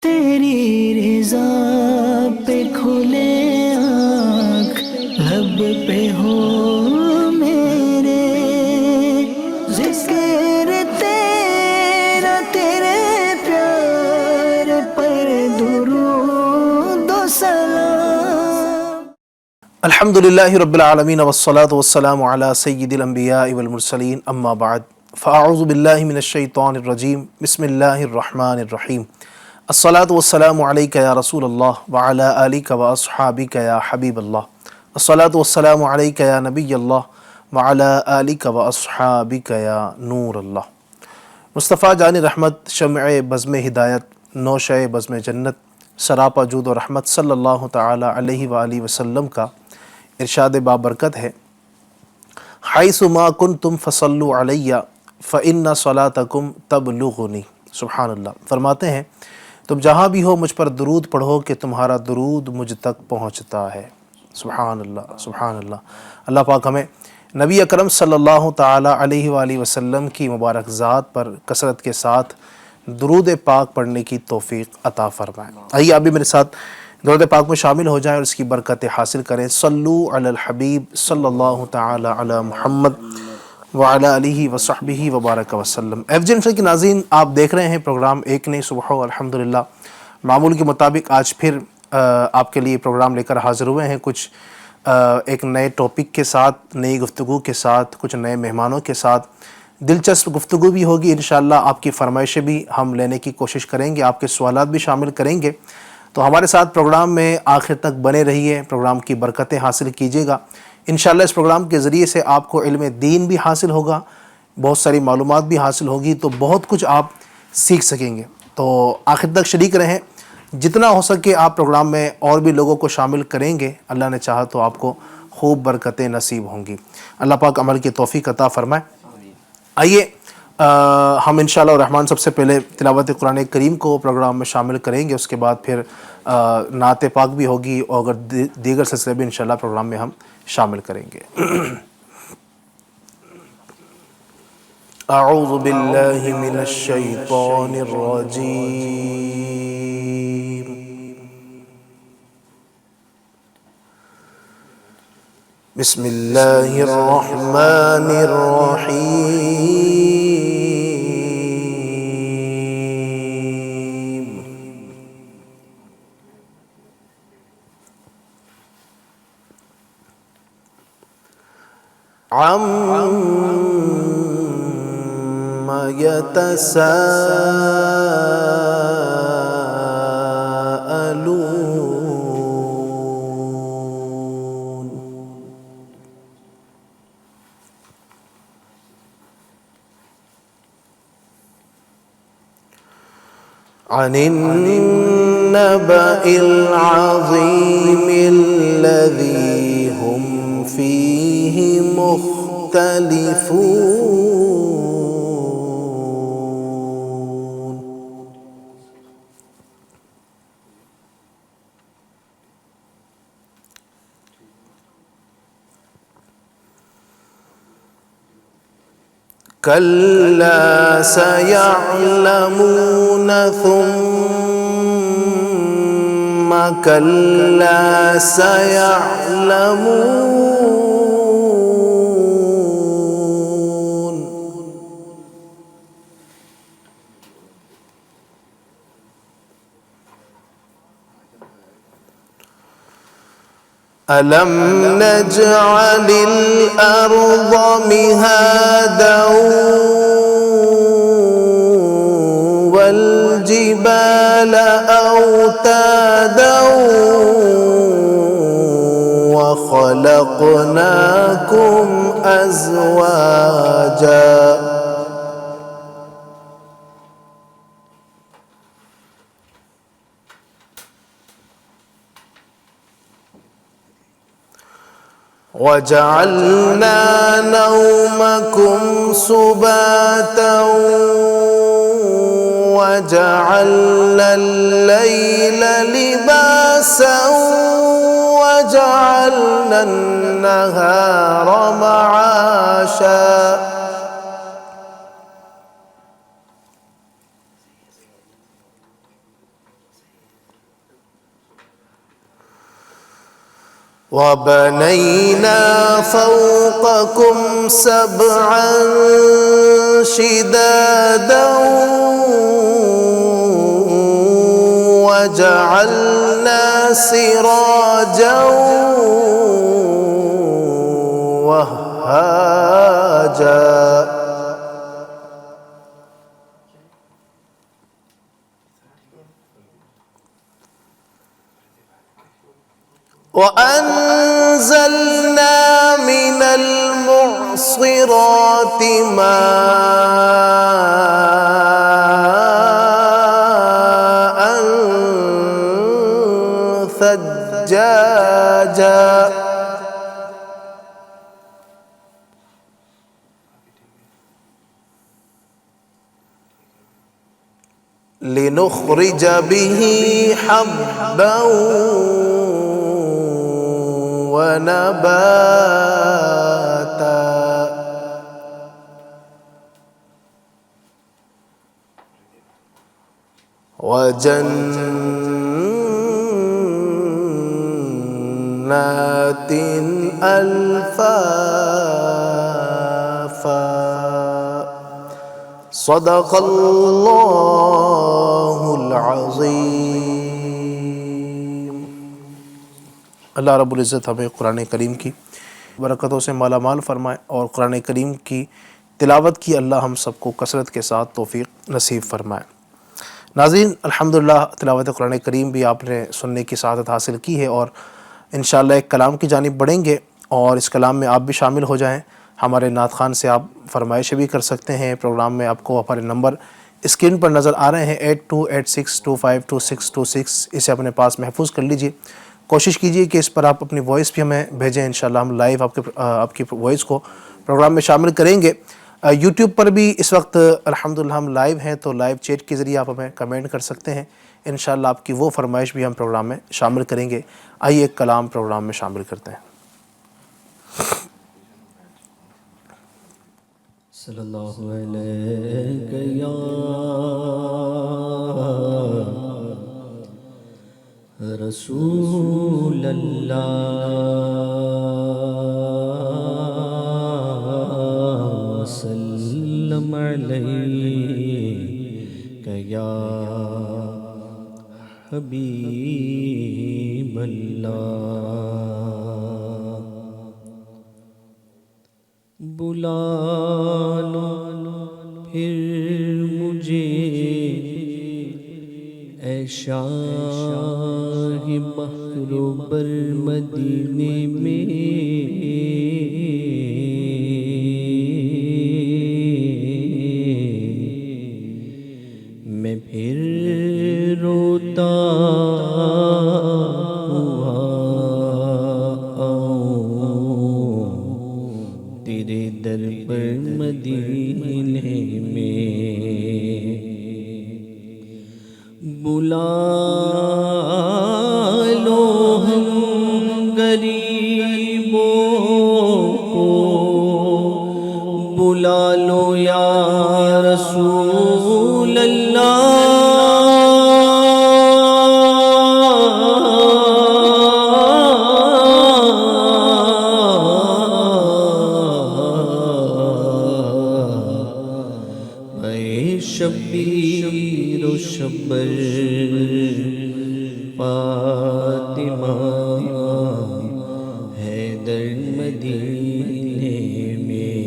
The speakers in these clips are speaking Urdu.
تیری رضا پہ کھلے آنکھ لب پہ ہو میرے، ذکر تیرا تیرے پیار پر درود و سلام۔ الحمدللہ رب العالمین والصلاة والسلام علی سید الانبیاء والمرسلین، اما بعد فاعوذ باللہ من الشیطان الرجیم، بسم اللہ الرحمن الرحیم۔ الصلاة والسلام علیکہ یا رسول اللہ وعلی آلکہ واصحابکہ یا حبیب اللہ۔ الصلاة والسلام علیکہ یا نبی اللہ وعلی آلکہ واصحابکہ یا نور اللہ۔ مصطفیٰ جان رحمت، شمع بزم ہدایت، نوشہ بزم جنت، سراپا جود و رحمت صلی اللہ تعالی علیہ وآلہ وسلم کا ارشاد بابرکت ہے، حیث ما کنتم فصلوا علی فإن صلاتکم تبلغنی۔ سبحان اللہ۔ فرماتے ہیں تم جہاں بھی ہو مجھ پر درود پڑھو کہ تمہارا درود مجھ تک پہنچتا ہے۔ سبحان اللہ، سبحان اللہ۔ اللہ پاک ہمیں نبی اکرم صلی اللہ تعالی علیہ وآلہ وسلم کی مبارک ذات پر کثرت کے ساتھ درود پاک پڑھنے کی توفیق عطا فرمائے۔ آئیے آپ بھی میرے ساتھ درود پاک میں شامل ہو جائیں اور اس کی برکتیں حاصل کریں۔ صلو علی الحبیب صلی اللہ تعالی علی محمد وعلی آلہ وصحبہ وبارک وسلم۔ ایف جی کے ناظرین، آپ دیکھ رہے ہیں پروگرام ایک نئی صبح ہو۔ الحمدللہ معمول کے مطابق آج پھر آپ کے لیے پروگرام لے کر حاضر ہوئے ہیں، کچھ ایک نئے ٹاپک کے ساتھ، نئی گفتگو کے ساتھ، کچھ نئے مہمانوں کے ساتھ۔ دلچسپ گفتگو بھی ہوگی انشاءاللہ، آپ کی فرمائشیں بھی ہم لینے کی کوشش کریں گے، آپ کے سوالات بھی شامل کریں گے۔ تو ہمارے ساتھ پروگرام میں آخر تک بنے رہیے، پروگرام کی برکتیں حاصل کیجیے گا۔ انشاءاللہ اس پروگرام کے ذریعے سے آپ کو علم دین بھی حاصل ہوگا، بہت ساری معلومات بھی حاصل ہوگی، تو بہت کچھ آپ سیکھ سکیں گے۔ تو آخر تک شریک رہیں، جتنا ہو سکے آپ پروگرام میں اور بھی لوگوں کو شامل کریں گے، اللہ نے چاہا تو آپ کو خوب برکتیں نصیب ہوں گی۔ اللہ پاک عمل کی توفیق عطا فرمائے۔ آئیے ہم انشاءاللہ الرحمن سب سے پہلے تلاوت قرآن کریم کو پروگرام میں شامل کریں گے، اس کے بعد پھر نعت پاک بھی ہوگی، اور اگر دیگر سلسلے بھی انشاءاللہ پروگرام میں ہم شامل کریں گے۔ اعوذ باللہ من الشیطان الرجیم، بسم اللہ الرحمن الرحیم۔ عَمَّ يتساءلون، عن النبأ العظيم الذي هم فيه مختلفون۔ كلا سيعلمون ثم كلا سيعلمون، ألم نجعل الأرض مهادا والجبال أوتادا وخلقناكم أزواجا وجعلنا نومكم سباتا وجعلنا الليل لباسا وجعلنا النهار معاشا وبنينا فوقكم سبعا شدادا وجعلنا سراجا وهاجا وأنزلنا من المعصرات ماء ثجاجا لنخرج به حبا ونباتا وجنات ألفافا صدق اللہ العظیم۔ اللہ رب العزت ہمیں قرآن کریم کی برکتوں سے مالا مال فرمائے اور قرآن کریم کی تلاوت کی اللہ ہم سب کو کثرت کے ساتھ توفیق نصیب فرمائے۔ ناظرین، الحمدللہ تلاوت قرآن کریم بھی آپ نے سننے کی سعادت حاصل کی ہے، اور انشاءاللہ ایک کلام کی جانب بڑھیں گے، اور اس کلام میں آپ بھی شامل ہو جائیں۔ ہمارے نعت خان سے آپ فرمائشیں بھی کر سکتے ہیں۔ پروگرام میں آپ کو ہمارے نمبر اسکرین پر نظر آ رہے ہیں 8286252626، اسے اپنے پاس محفوظ کر لیجئے۔ کوشش کیجئے کہ اس پر آپ اپنی وائس بھی ہمیں بھیجیں، انشاءاللہ ہم لائیو آپ کی وائس کو پروگرام میں شامل کریں گے۔ یوٹیوب پر بھی اس وقت الحمدللہ ہم لائیو ہیں، تو لائیو چیٹ کے ذریعے آپ ہمیں کمنٹ کر سکتے ہیں، انشاءاللہ آپ کی وہ فرمائش بھی ہم پروگرام میں شامل کریں گے۔ آئیے ایک کلام پروگرام میں شامل کرتے ہیں۔ صلی اللہ علیہ یا رسول اللہ، وسلم علیک یا حبیب اللہ۔ بلا لو پھر مجھے اے شاہ بحر و بر مدینے میں، میں پھر روتا ہوا آؤں تیرے در پر مدینے میں۔ بلا لو ہم غریبوں کو، بلا لو یا رسول اللہ، شبیر و شبر فاطمہ حیدر مدینے میں،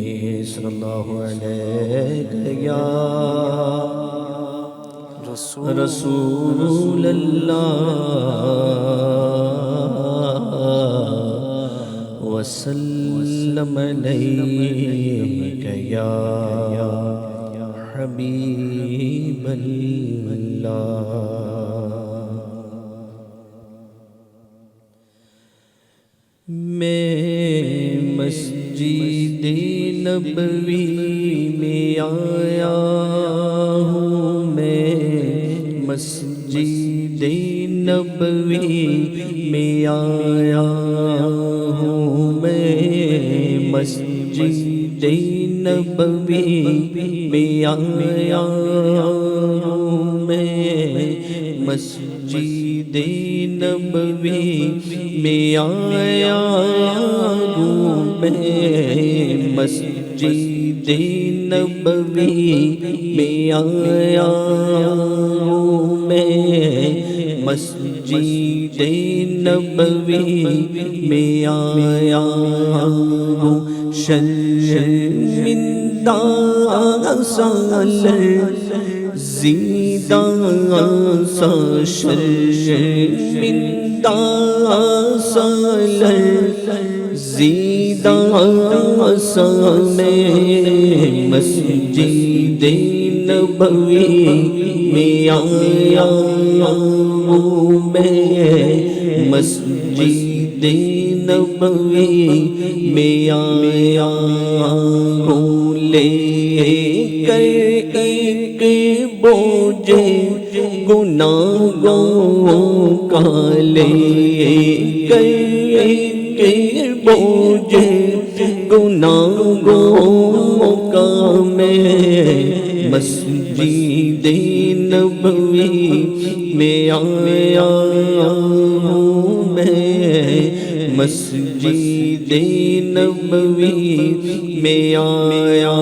صلی اللہ علیہ یا رسول اللہ، وسلم علیک یا حبیب اللہ۔ میں مسجد نبوی میں آیا ہوں، میں مسجد نبوی میں آیا ہوں، میں مسجد نبوی میں آیا ہوں، میں مسجد نبوی میں آیا ہوں میں، مسجد نبوی میں آیا ہوں میں، مسجد نبوی میں آیا ہوں، شرمندہ زیدہ سا شرمندہ سا زیدہ سا میں، مسجد نبوی میں آیا ہوں میں، مسجد نبوی میں آیا ہوں، لے کر ایک بوجھ گناہوں کا، لے کر ایک بوجھ گناہوں کا میں، مسجد نبوی میں آیا ہوں میں، مسجد نبوی میں آیا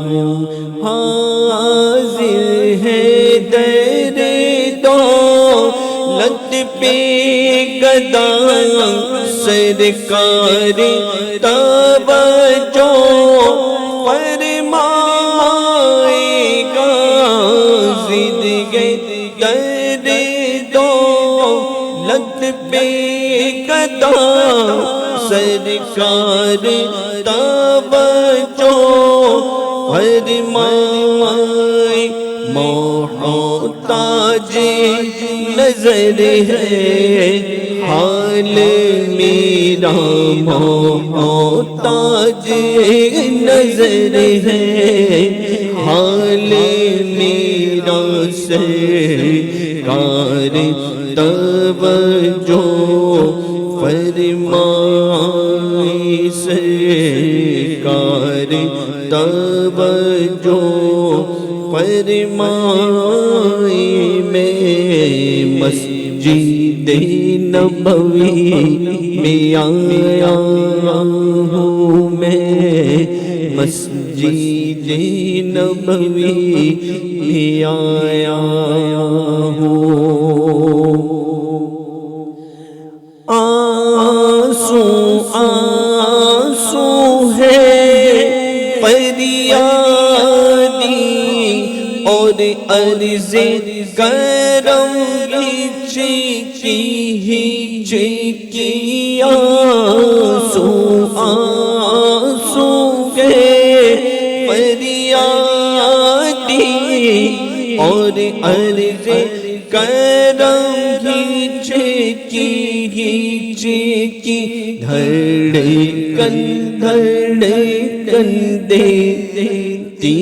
ہوں، حاضر ہے در دولت پہ گدا سرکار توجہ فرمائے گا، زندگی در دولت پہ گدا سرکار توجہ فرمائے، محتاج نظر ہے حال میرا، محتاج نظر ہے حال میرا، سرکار توجہ فرمائے، سرکار توجہ فرمائے، میں مسجد نبوی میں آیا ہوں میں، مسجد نبوی میں آیا ہوں، آنسو آنسو ہے فریادی اور عرض کرم چیکی ہی چیکی، آنسو آنسو ہے فریادی اور عرض کرم چیکی ہی چیکی، دھڑکن دھڑکن دیتی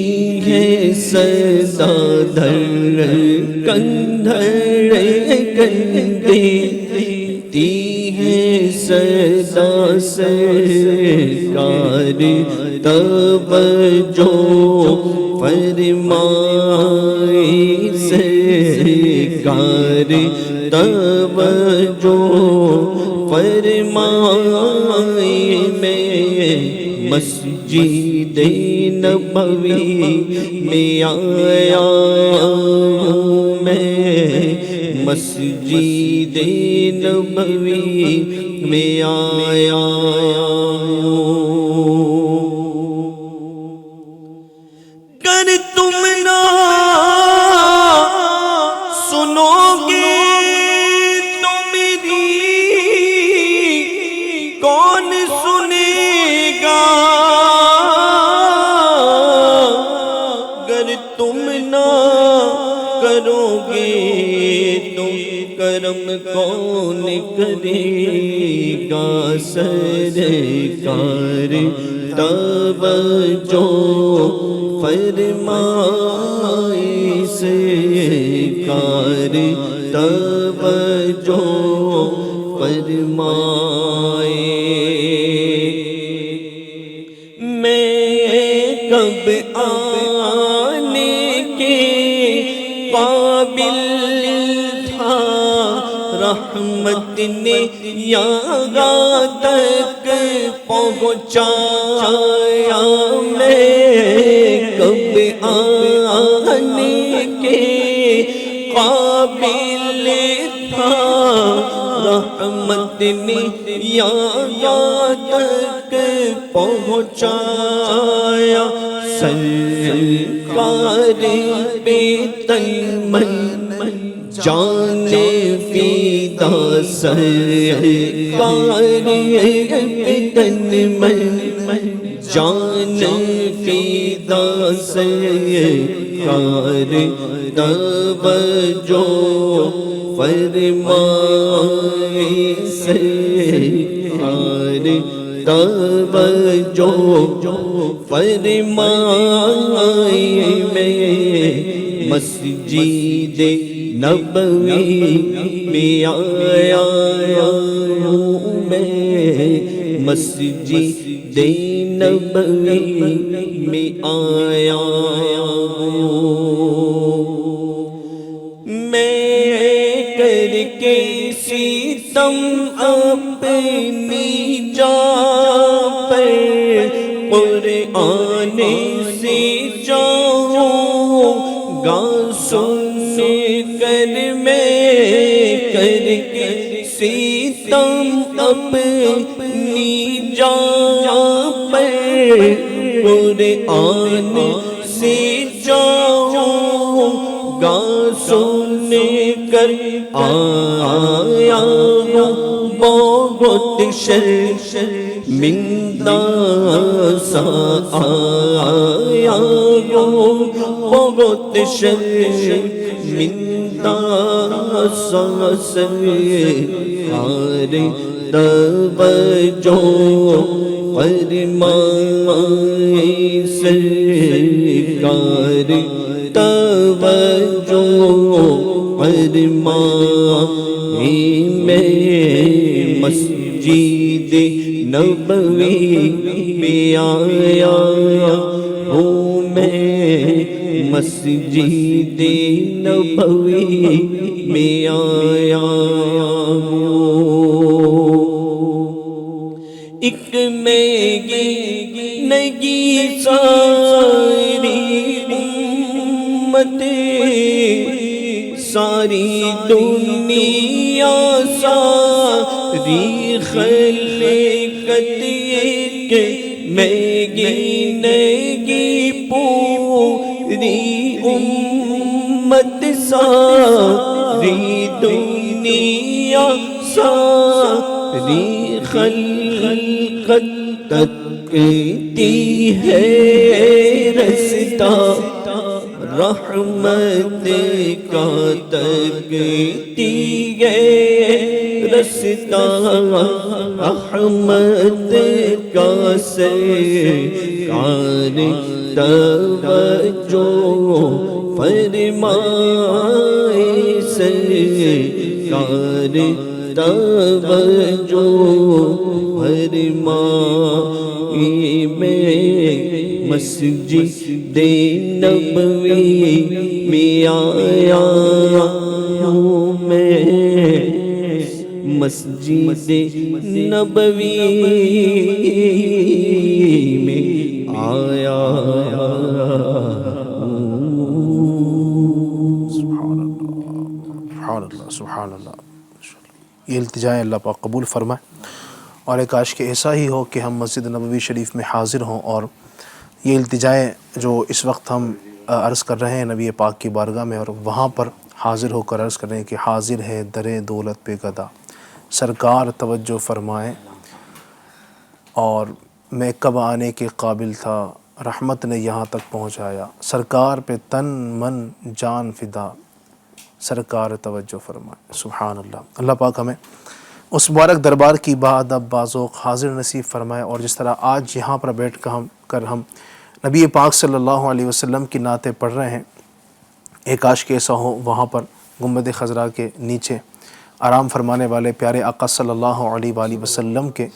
ہے صدا، دھڑکن دھڑکن دیتی ہے صدا، سرکار توجہ فرمائے، سرکار توجہ فرمائے، میں مسجد نبوی میں آیا ہوں میں، مسجد نبوی میں آیا ہوں، گر تم نہ سنو گے تو میری کون سنے گا، گر تم نہ کرو گے تو کرم کون کرے گا، سرکار توجہ فرمائے، سرکار توجہ فرمائے، میں کب آنے کے قابل رحمت نے یہاں تک پہنچایا، میں کب آنے کے قابل تھا، رحمت نے یہاں تک پہنچایا، سرکار بے تن من جان فیدا، سرکار بے تن من جان فیدا، سرکار توجہ فرمائے، سرکار توجہ فرمائے، میں مسجد نبوی میں آیا ہوں، میں مسجد نبوی میں آیا ہوں، میں کر کے ستم اپنی جان پر، قرآن سے جاؤں گا سن کر، میں کر کے ستم اپنی جان پر، قرآن سے جاؤں گا سن کر، آیا ہوں بہت شرمندہ سا، آیا ہوں بہت شرمندہ سا، سرکار توجہ فرمائے، سرکار توجہ فرمائے، میں مسجد نبوی میں آیا ہوں، میں مسجد نبوی میں آیا ہوں، ایک میگی نگی ساری امت، ساری دنیا ساری خلقت، ایک میگی نگی پوری امت، ساری دنیا ساری خلقت تکتی ہے رستہ رحمت کا، تکتی ہے رستہ رحمت کا، سرکار توجہ فرمائے، سرکار توجہ فرمائے، میں مسجد نبوی میں آیا ہوں، میں مسجد نبوی میں آیا سبحان اللہ سبحان اللہ۔ یہ التجائیں اللہ پاک قبول فرمائے، اور کاش کہ ایسا ہی ہو کہ ہم مسجد نبوی شریف میں حاضر ہوں، اور یہ التجائیں جو اس وقت ہم عرض کر رہے ہیں نبی پاک کی بارگاہ میں، اور وہاں پر حاضر ہو کر عرض کر رہے ہیں کہ حاضر ہے در دولت پہ گدا، سرکار توجہ فرمائیں، اور میں کب آنے کے قابل تھا، رحمت نے یہاں تک پہنچایا، سرکار پہ تن من جان فدا، سرکار توجہ فرمائے۔ سبحان اللہ۔ اللہ پاک ہمیں اس مبارک دربار کی باادب بازوق حاضر نصیب فرمائے، اور جس طرح آج یہاں پر بیٹھ کر ہم نبی پاک صلی اللہ علیہ وسلم کی نعتیں پڑھ رہے ہیں، ایک کاش کہ ایسا ہو وہاں پر گنبد خضرا کے نیچے آرام فرمانے والے پیارے آقا صلی اللہ علیہ وآلہ وسلم کے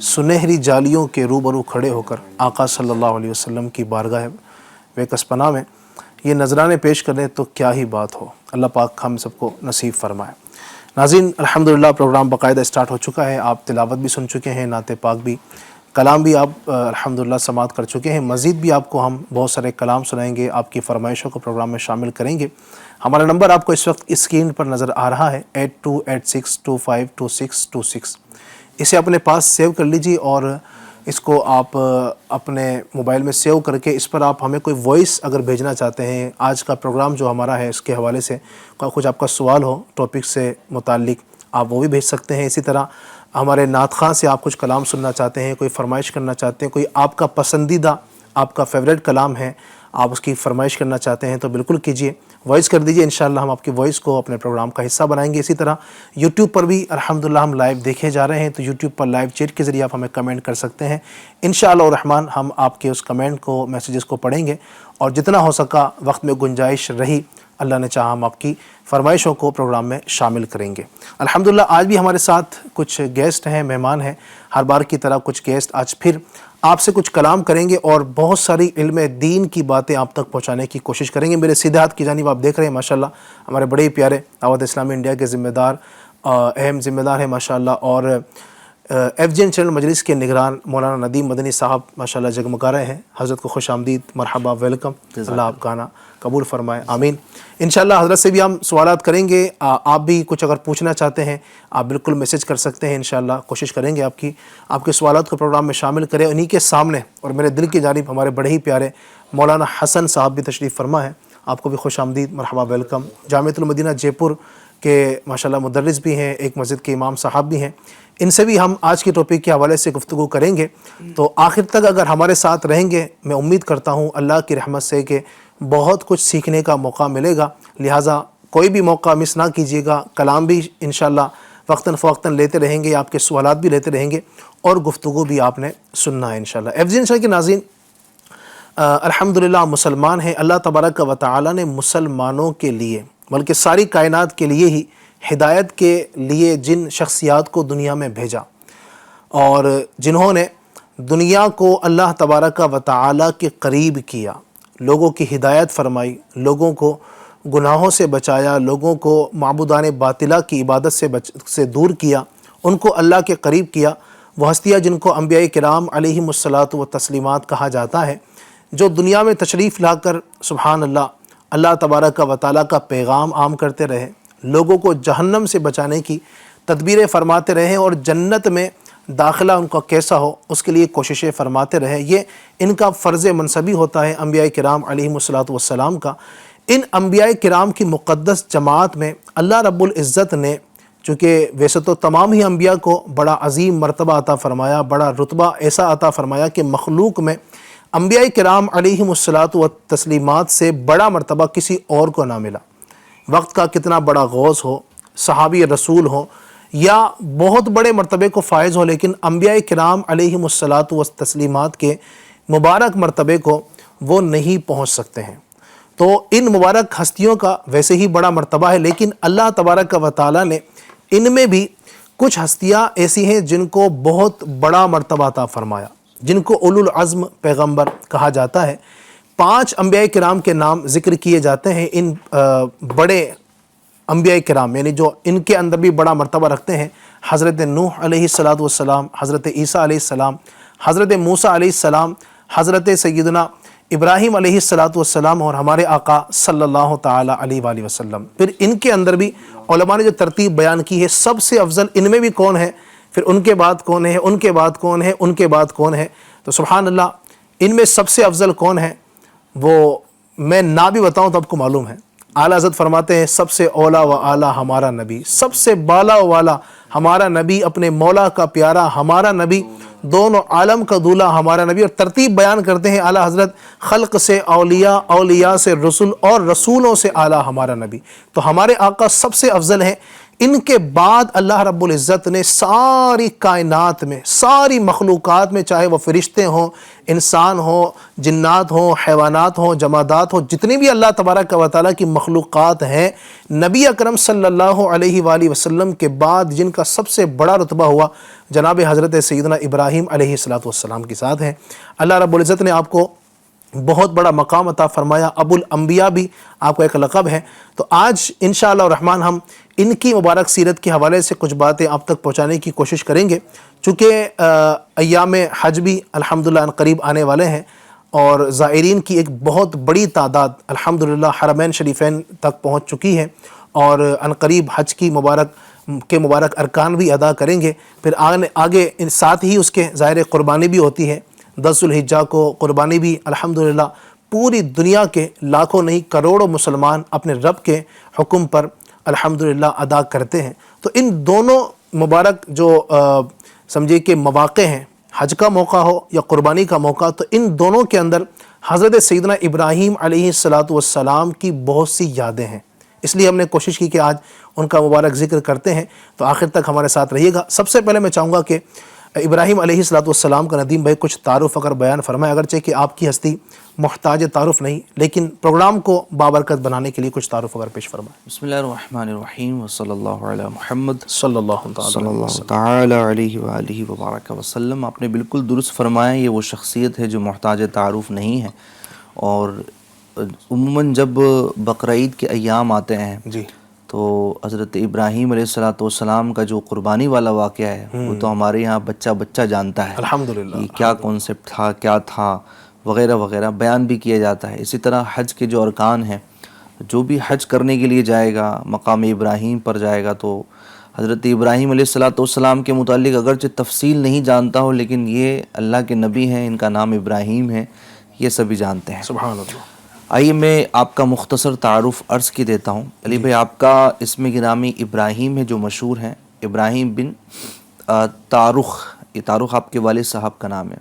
سنہری جالیوں کے روبرو کھڑے ہو کر آقا صلی اللہ علیہ وسلم کی بارگاہ بے کس پناہ میں یہ نذرانے پیش کریں تو کیا ہی بات ہو۔ اللہ پاک ہم سب کو نصیب فرمائے۔ ناظرین الحمدللہ پروگرام باقاعدہ اسٹارٹ ہو چکا ہے. آپ تلاوت بھی سن چکے ہیں, نعت پاک بھی, کلام بھی آپ الحمدللہ سماعت کر چکے ہیں. مزید بھی آپ کو ہم بہت سارے کلام سنائیں گے, آپ کی فرمائشوں کو پروگرام میں شامل کریں گے. ہمارا نمبر آپ کو اس وقت اسکرین پر نظر آ رہا ہے 8286252626. اسے اپنے پاس سیو کر لیجیے اور اس کو آپ اپنے موبائل میں سیو کر کے اس پر آپ ہمیں کوئی وائس اگر بھیجنا چاہتے ہیں, آج کا پروگرام جو ہمارا ہے اس کے حوالے سے کچھ آپ کا سوال ہو ٹاپک سے متعلق, آپ وہ بھی بھیج سکتے ہیں. اسی طرح ہمارے نعت خواں سے آپ کچھ کلام سننا چاہتے ہیں, کوئی فرمائش کرنا چاہتے ہیں, کوئی آپ کا پسندیدہ آپ کا فیوریٹ کلام ہے, آپ اس کی فرمائش کرنا چاہتے ہیں تو بالکل کیجیے, وائس کر دیجیے. انشاءاللہ ہم آپ کی وائس کو اپنے پروگرام کا حصہ بنائیں گے. اسی طرح یوٹیوب پر بھی الحمدللہ ہم لائیو دیکھے جا رہے ہیں, تو یوٹیوب پر لائیو چیٹ کے ذریعے آپ ہمیں کمنٹ کر سکتے ہیں. انشاءاللہ الرحمن ہم آپ کے اس کمنٹ کو, میسیجز کو پڑھیں گے, اور جتنا ہو سکا وقت میں گنجائش رہی اللہ نے چاہا ہم آپ کی فرمائشوں کو پروگرام میں شامل کریں گے. الحمدللہ آج بھی ہمارے ساتھ کچھ گیسٹ ہیں, مہمان ہیں. ہر بار کی طرح کچھ گیسٹ آج پھر آپ سے کچھ کلام کریں گے اور بہت ساری علم دین کی باتیں آپ تک پہنچانے کی کوشش کریں گے. میرے سیدھے ہاتھ کی جانب آپ دیکھ رہے ہیں ماشاءاللہ ہمارے بڑے ہی پیارے دعوت اسلامی انڈیا کے ذمہ دار, اہم ذمہ دار ہیں ماشاءاللہ, اور ایف جی این چینل مجلس کے نگران مولانا ندیم مدنی صاحب ماشاءاللہ جگمگا رہے ہیں. حضرت کو خوش آمدید, مرحبا, ویلکم. اللہ آپ کا آنا قبول فرمائے, آمین. انشاءاللہ حضرت سے بھی ہم سوالات کریں گے. آپ بھی کچھ اگر پوچھنا چاہتے ہیں آپ بالکل میسیج کر سکتے ہیں. انشاءاللہ کوشش کریں گے آپ کے سوالات کو پروگرام میں شامل کریں. انہی کے سامنے اور میرے دل کی جانب ہمارے بڑے ہی پیارے مولانا حسن صاحب بھی تشریف فرما ہے. آپ کو بھی خوش آمدید, مرحبا, ویلکم. جامعۃ المدینہ جے پور کے ماشاءاللہ مدرس بھی ہیں, ایک مسجد کے امام صاحب بھی ہیں. ان سے بھی ہم آج کے ٹاپک کے حوالے سے گفتگو کریں گے. تو آخر تک اگر ہمارے ساتھ رہیں گے, میں امید کرتا ہوں اللہ کی رحمت سے کہ بہت کچھ سیکھنے کا موقع ملے گا. لہٰذا کوئی بھی موقع مس نہ کیجیے گا. کلام بھی انشاءاللہ وقتاً فوقتاً لیتے رہیں گے, آپ کے سوالات بھی لیتے رہیں گے, اور گفتگو بھی آپ نے سننا ہے انشاءاللہ. ایف جی این چینل کے ناظرین الحمدللہ مسلمان ہیں. اللہ تبارک و تعالی نے مسلمانوں کے لیے بلکہ ساری کائنات کے لیے ہی ہدایت کے لیے جن شخصیات کو دنیا میں بھیجا, اور جنہوں نے دنیا کو اللہ تبارک و تعالی کے قریب کیا, لوگوں کی ہدایت فرمائی, لوگوں کو گناہوں سے بچایا, لوگوں کو معبودان باطلہ کی عبادت سے دور کیا, ان کو اللہ کے قریب کیا. وہ ہستیاں جن کو انبیاء کرام علیہم الصلاۃ و تسلیمات کہا جاتا ہے, جو دنیا میں تشریف لا کر سبحان اللہ تبارک و تعالی کا پیغام عام کرتے رہے, لوگوں کو جہنم سے بچانے کی تدبیریں فرماتے رہے, اور جنت میں داخلہ ان کا کیسا ہو اس کے لیے کوششیں فرماتے رہے. یہ ان کا فرض منصبی ہوتا ہے انبیاء کرام علیہم الصلاۃ والسلام کا. ان انبیاء کرام کی مقدس جماعت میں اللہ رب العزت نے, چونکہ ویسے تو تمام ہی انبیاء کو بڑا عظیم مرتبہ عطا فرمایا, بڑا رتبہ ایسا عطا فرمایا کہ مخلوق میں انبیاء کرام علیہم الصلاۃ والتسلیمات سے بڑا مرتبہ کسی اور کو نہ ملا. وقت کا کتنا بڑا غوث ہو, صحابی رسول ہو, یا بہت بڑے مرتبے کو فائز ہو, لیکن انبیاء کرام علیہم الصلاۃ والتسلیمات کے مبارک مرتبے کو وہ نہیں پہنچ سکتے ہیں. تو ان مبارک ہستیوں کا ویسے ہی بڑا مرتبہ ہے, لیکن اللہ تبارک و تعالی نے ان میں بھی کچھ ہستیاں ایسی ہیں جن کو بہت بڑا مرتبہ عطا فرمایا, جن کو اولو العزم پیغمبر کہا جاتا ہے. 5 انبیاء کرام کے نام ذکر کیے جاتے ہیں. ان بڑے انبیاء کرام یعنی جو ان کے اندر بھی بڑا مرتبہ رکھتے ہیں, حضرت نوح علیہ الصلاۃ والسلام, حضرت عیسیٰ علیہ السلام, حضرت موسیٰ علیہ السلام, حضرت سیدنا ابراہیم علیہ الصلاۃ والسلام, اور ہمارے آقا صلی اللہ تعالی علیہ وآلہ وسلم. پھر ان کے اندر بھی علماء نے جو ترتیب بیان کی ہے, سب سے افضل ان میں بھی کون ہے, پھر ان کے بعد کون ہے, ان کے بعد کون ہے, ان کے بعد کون ہے. تو سبحان اللہ ان میں سب سے افضل کون ہے وہ میں نہ بھی بتاؤں تو آپ کو معلوم ہے. اعلیٰ حضرت فرماتے ہیں سب سے اولا و اعلیٰ ہمارا نبی, سب سے بالا و والا ہمارا نبی, اپنے مولا کا پیارا ہمارا نبی, دونوں عالم کا دولہ ہمارا نبی. اور ترتیب بیان کرتے ہیں اعلیٰ حضرت, خلق سے اولیاء, اولیاء سے رسول, اور رسولوں سے اعلیٰ ہمارا نبی. تو ہمارے آقا سب سے افضل ہیں. ان کے بعد اللہ رب العزت نے ساری کائنات میں, ساری مخلوقات میں, چاہے وہ فرشتے ہوں, انسان ہوں, جنات ہوں, حیوانات ہوں, جمادات ہوں, جتنی بھی اللہ تبارک و تعالیٰ کی مخلوقات ہیں, نبی اکرم صلی اللہ علیہ وآلہ وسلم کے بعد جن کا سب سے بڑا رتبہ ہوا جناب حضرت سیدنا ابراہیم علیہ الصلاۃ والسلام کے ساتھ ہے. اللہ رب العزت نے آپ کو بہت بڑا مقام عطا فرمایا، ابو الانبیاء بھی آپ کا ایک لقب ہے۔ تو آج انشاءاللہ الرحمن ہم ان کی مبارک سیرت کے حوالے سے کچھ باتیں آپ تک پہنچانے کی کوشش کریں گے، چونکہ ایام حج بھی الحمدللہ ان قریب آنے والے ہیں، اور زائرین کی ایک بہت بڑی تعداد الحمدللہ حرمین شریفین تک پہنچ چکی ہے، اور ان قریب حج کی مبارک ارکان بھی ادا کریں گے۔ پھر آگے ساتھ ہی اس کے ظاہر قربانی بھی ہوتی ہے، 10 ذوالحجہ کو قربانی بھی الحمدللہ پوری دنیا کے لاکھوں نہیں کروڑوں مسلمان اپنے رب کے حکم پر الحمدللہ ادا کرتے ہیں۔ تو ان دونوں مبارک جو سمجھے کہ مواقع ہیں، حج کا موقع ہو یا قربانی کا موقع، تو ان دونوں کے اندر حضرت سیدنا ابراہیم علیہ السلام کی بہت سی یادیں ہیں، اس لیے ہم نے کوشش کی کہ آج ان کا مبارک ذکر کرتے ہیں، تو آخر تک ہمارے ساتھ رہیے گا۔ سب سے پہلے میں چاہوں گا کہ ابراہیم علیہ السلام کا ندیم بھائی کچھ تعارف اگر بیان فرمائے، اگرچہ کہ آپ کی ہستی محتاج تعارف نہیں، لیکن پروگرام کو بابرکت بنانے کے لیے کچھ تعارف اگر پیش فرمائے۔ بسم اللہ الرحمن الرحیم وصلی اللہ علی محمد صلی اللہ تعالی علیہ وآلہ وبارک وسلم۔ آپ نے بالکل درست فرمایا، یہ وہ شخصیت ہے جو محتاج تعارف نہیں ہے، اور عموماً جب بقرعید کے ایام آتے ہیں جی تو حضرت ابراہیم علیہ السلام کا جو قربانی والا واقعہ ہے وہ تو ہمارے یہاں بچہ جانتا ہے، الحمدللہ، کہ کیا کانسیپٹ تھا، کیا تھا، وغیرہ وغیرہ بیان بھی کیا جاتا ہے۔ اسی طرح حج کے جو ارکان ہیں، جو بھی حج کرنے کے لیے جائے گا، مقام ابراہیم پر جائے گا، تو حضرت ابراہیم علیہ السلام کے متعلق اگرچہ تفصیل نہیں جانتا ہو، لیکن یہ اللہ کے نبی ہیں، ان کا نام ابراہیم ہے، یہ سبھی جانتے ہیں۔ سبحان اللہ۔ آئیے میں آپ کا مختصر تعارف عرض کی دیتا ہوں۔ علی بھائی، آپ کا اسم گرامی ابراہیم ہے جو مشہور ہیں، ابراہیم بن تارخ، یہ تارخ آپ کے والد صاحب کا نام ہے۔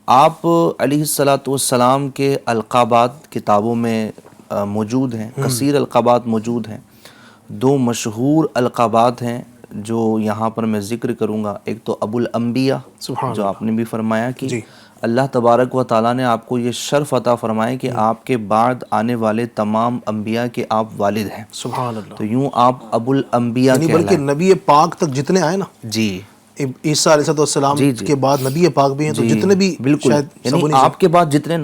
آپ علیہ السلام کے القابات کتابوں میں موجود ہیں، کثیر القابات موجود ہیں۔ 2 مشہور القابات ہیں جو یہاں پر میں ذکر کروں گا، ایک تو ابو الانبیاء، جو آپ نے بھی فرمایا کہ اللہ تبارک و تعالیٰ نے آپ کو یہ شرف عطا فرمائے کہ آپ کے بعد آنے والے تمام انبیاء کے آپ والد ہیں، سبحان اللہ۔ تو یوں آپ ابو الانبیاء یعنی بلکہ نبی پاک تک جتنے آئے نا، جی، عیسیٰ علیہ السلام کے بعد نبی پاک بھی ہیں، تو جتنے بھی بالکل، یعنی آپ کے بعد جتنے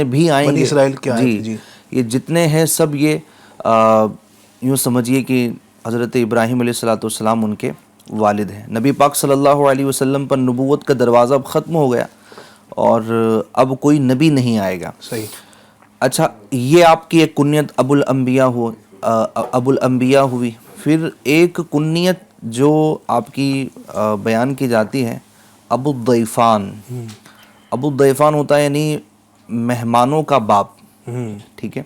بھی آئیں بنی گے، اسرائیل کے آئے، جی، یہ جتنے ہیں سب یہ یوں سمجھیے کہ حضرت ابراہیم علیہ السلام ان کے والد ہیں۔ نبی پاک صلی اللہ علیہ وسلم پر نبوت کا دروازہ اب ختم ہو گیا، اور اب کوئی نبی نہیں آئے گا۔ صحیح۔ اچھا، یہ آپ کی ایک کنیت ابو الانبیاء ہوئی۔ پھر ایک کنیت جو آپ کی بیان کی جاتی ہے، ابو الضیفان۔ ابو الضیفان ہوتا ہے یعنی مہمانوں کا باپ، ٹھیک ہے۔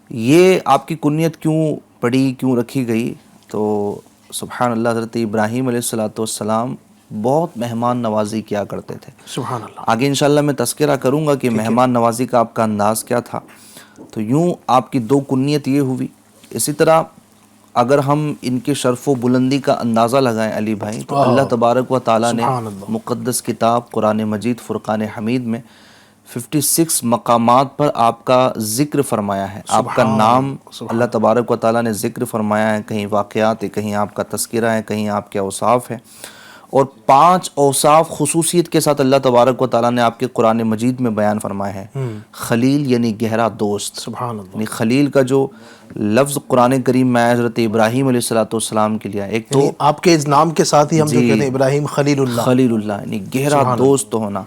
یہ آپ کی کنیت کیوں پڑی، کیوں رکھی گئی؟ تو سبحان اللہ، حضرت ابراہیم علیہ السلام بہت مہمان نوازی کیا کرتے تھے۔ سبحان اللہ۔ آگے انشاءاللہ میں تذکرہ کروں گا کہ مہمان نوازی کا آپ کا انداز کیا تھا۔ تو یوں آپ کی 2 کنیت یہ ہوئی۔ اسی طرح اگر ہم ان کے شرف و بلندی کا اندازہ لگائیں علی بھائی، تو اللہ تبارک و تعالیٰ نے مقدس کتاب قرآن مجید فرقان حمید میں 56 مقامات پر آپ کا ذکر فرمایا ہے، آپ کا نام اللہ تبارک و تعالیٰ نے ذکر فرمایا ہے۔ کہیں واقعات ہے، کہیں آپ کا تذکرہ ہے، کہیں آپ کے اوصاف ہے، اور 5 اوصاف خصوصیت کے ساتھ اللہ تبارک و تعالیٰ نے آپ کے قرآن مجید میں بیان فرمایا ہے۔ خلیل یعنی گہرا دوست، سبحان اللہ۔ یعنی خلیل کا جو لفظ قرآن کریم میں حضرت ابراہیم علیہ السلام کے لیے، ایک تو آپ کے اس نام کے ساتھ ہی ہم جو کہتے ہیں ابراہیم خلیل اللہ، خلیل اللہ یعنی گہرا دوست ہونا۔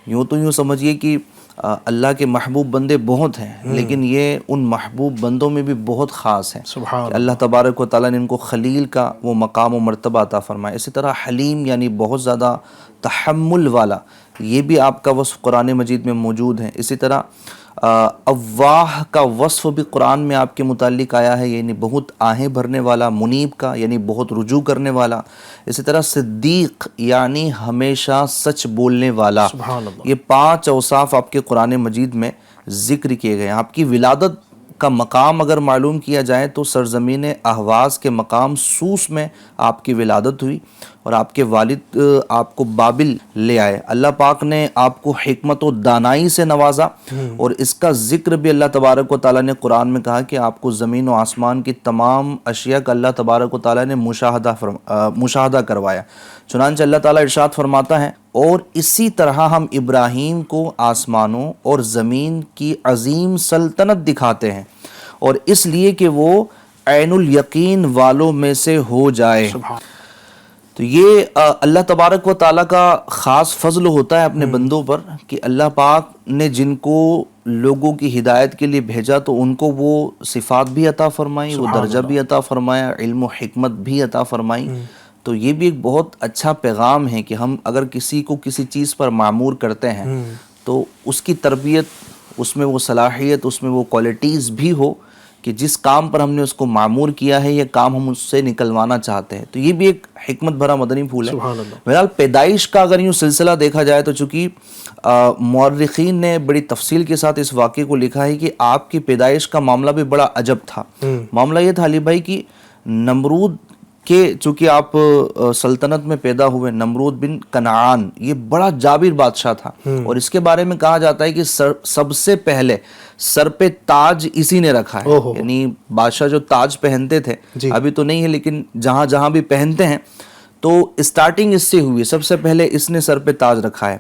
یوں سمجھیے کہ اللہ کے محبوب بندے بہت ہیں، لیکن یہ ان محبوب بندوں میں بھی بہت خاص ہیں۔ سبحان اللہ تبارک و تعالیٰ نے ان کو خلیل کا وہ مقام و مرتبہ عطا فرمایا۔ اسی طرح حلیم یعنی بہت زیادہ تحمل والا، یہ بھی آپ کا وصف قرآن مجید میں موجود ہے۔ اسی طرح اواہ کا وصف بھی قرآن میں آپ کے متعلق آیا ہے، یعنی بہت آہیں بھرنے والا، منیب کا یعنی بہت رجوع کرنے والا۔ اسی طرح صدیق یعنی ہمیشہ سچ بولنے والا۔ یہ 5 اوصاف آپ کے قرآن مجید میں ذکر کیے گئے ہیں۔ آپ کی ولادت کا مقام اگر معلوم کیا جائے تو سرزمین اہواز کے مقام سوس میں آپ کی ولادت ہوئی، اور آپ کے والد آپ کو بابل لے آئے۔ اللہ پاک نے آپ کو حکمت و دانائی سے نوازا، اور اس کا ذکر بھی اللہ تبارک و تعالیٰ نے قرآن میں کہا کہ آپ کو زمین و آسمان کی تمام اشیاء کا اللہ تبارک و تعالیٰ نے مشاہدہ کروایا۔ چنانچہ اللہ تعالیٰ ارشاد فرماتا ہے، اور اسی طرح ہم ابراہیم کو آسمانوں اور زمین کی عظیم سلطنت دکھاتے ہیں، اور اس لیے کہ وہ عین الیقین والوں میں سے ہو جائے۔ تو یہ اللہ تبارک و تعالیٰ کا خاص فضل ہوتا ہے اپنے بندوں پر کہ اللہ پاک نے جن کو لوگوں کی ہدایت کے لیے بھیجا تو ان کو وہ صفات بھی عطا فرمائی، وہ درجہ بھی عطا فرمایا، علم و حکمت بھی عطا فرمائی۔ تو یہ بھی ایک بہت اچھا پیغام ہے کہ ہم اگر کسی کو کسی چیز پر معمور کرتے ہیں تو اس کی تربیت، اس میں وہ صلاحیت، اس میں وہ کوالٹیز بھی ہو کہ جس کام پر ہم نے اس کو معمور کیا ہے یہ کام ہم اس سے نکلوانا چاہتے ہیں۔ تو یہ بھی ایک حکمت بھرا مدنی پھول ہے۔ بہرحال پیدائش کا اگر یوں سلسلہ دیکھا جائے تو چونکہ مورخین نے بڑی تفصیل کے ساتھ اس واقعے کو لکھا ہے کہ آپ کی پیدائش کا معاملہ بھی بڑا عجب تھا۔ معاملہ یہ تھا علی بھائی کہ نمرود کہ چونکہ آپ سلطنت میں پیدا ہوئے، نمرود بن کنعان یہ بڑا جابر بادشاہ تھا، اور اس کے بارے میں کہا جاتا ہے کہ سب سے پہلے سر پہ تاج اسی نے رکھا ہے، یعنی بادشاہ جو تاج پہنتے تھے، ابھی تو نہیں ہے لیکن جہاں جہاں بھی پہنتے ہیں تو اسٹارٹنگ اس سے ہوئی، سب سے پہلے اس نے سر پہ تاج رکھا ہے۔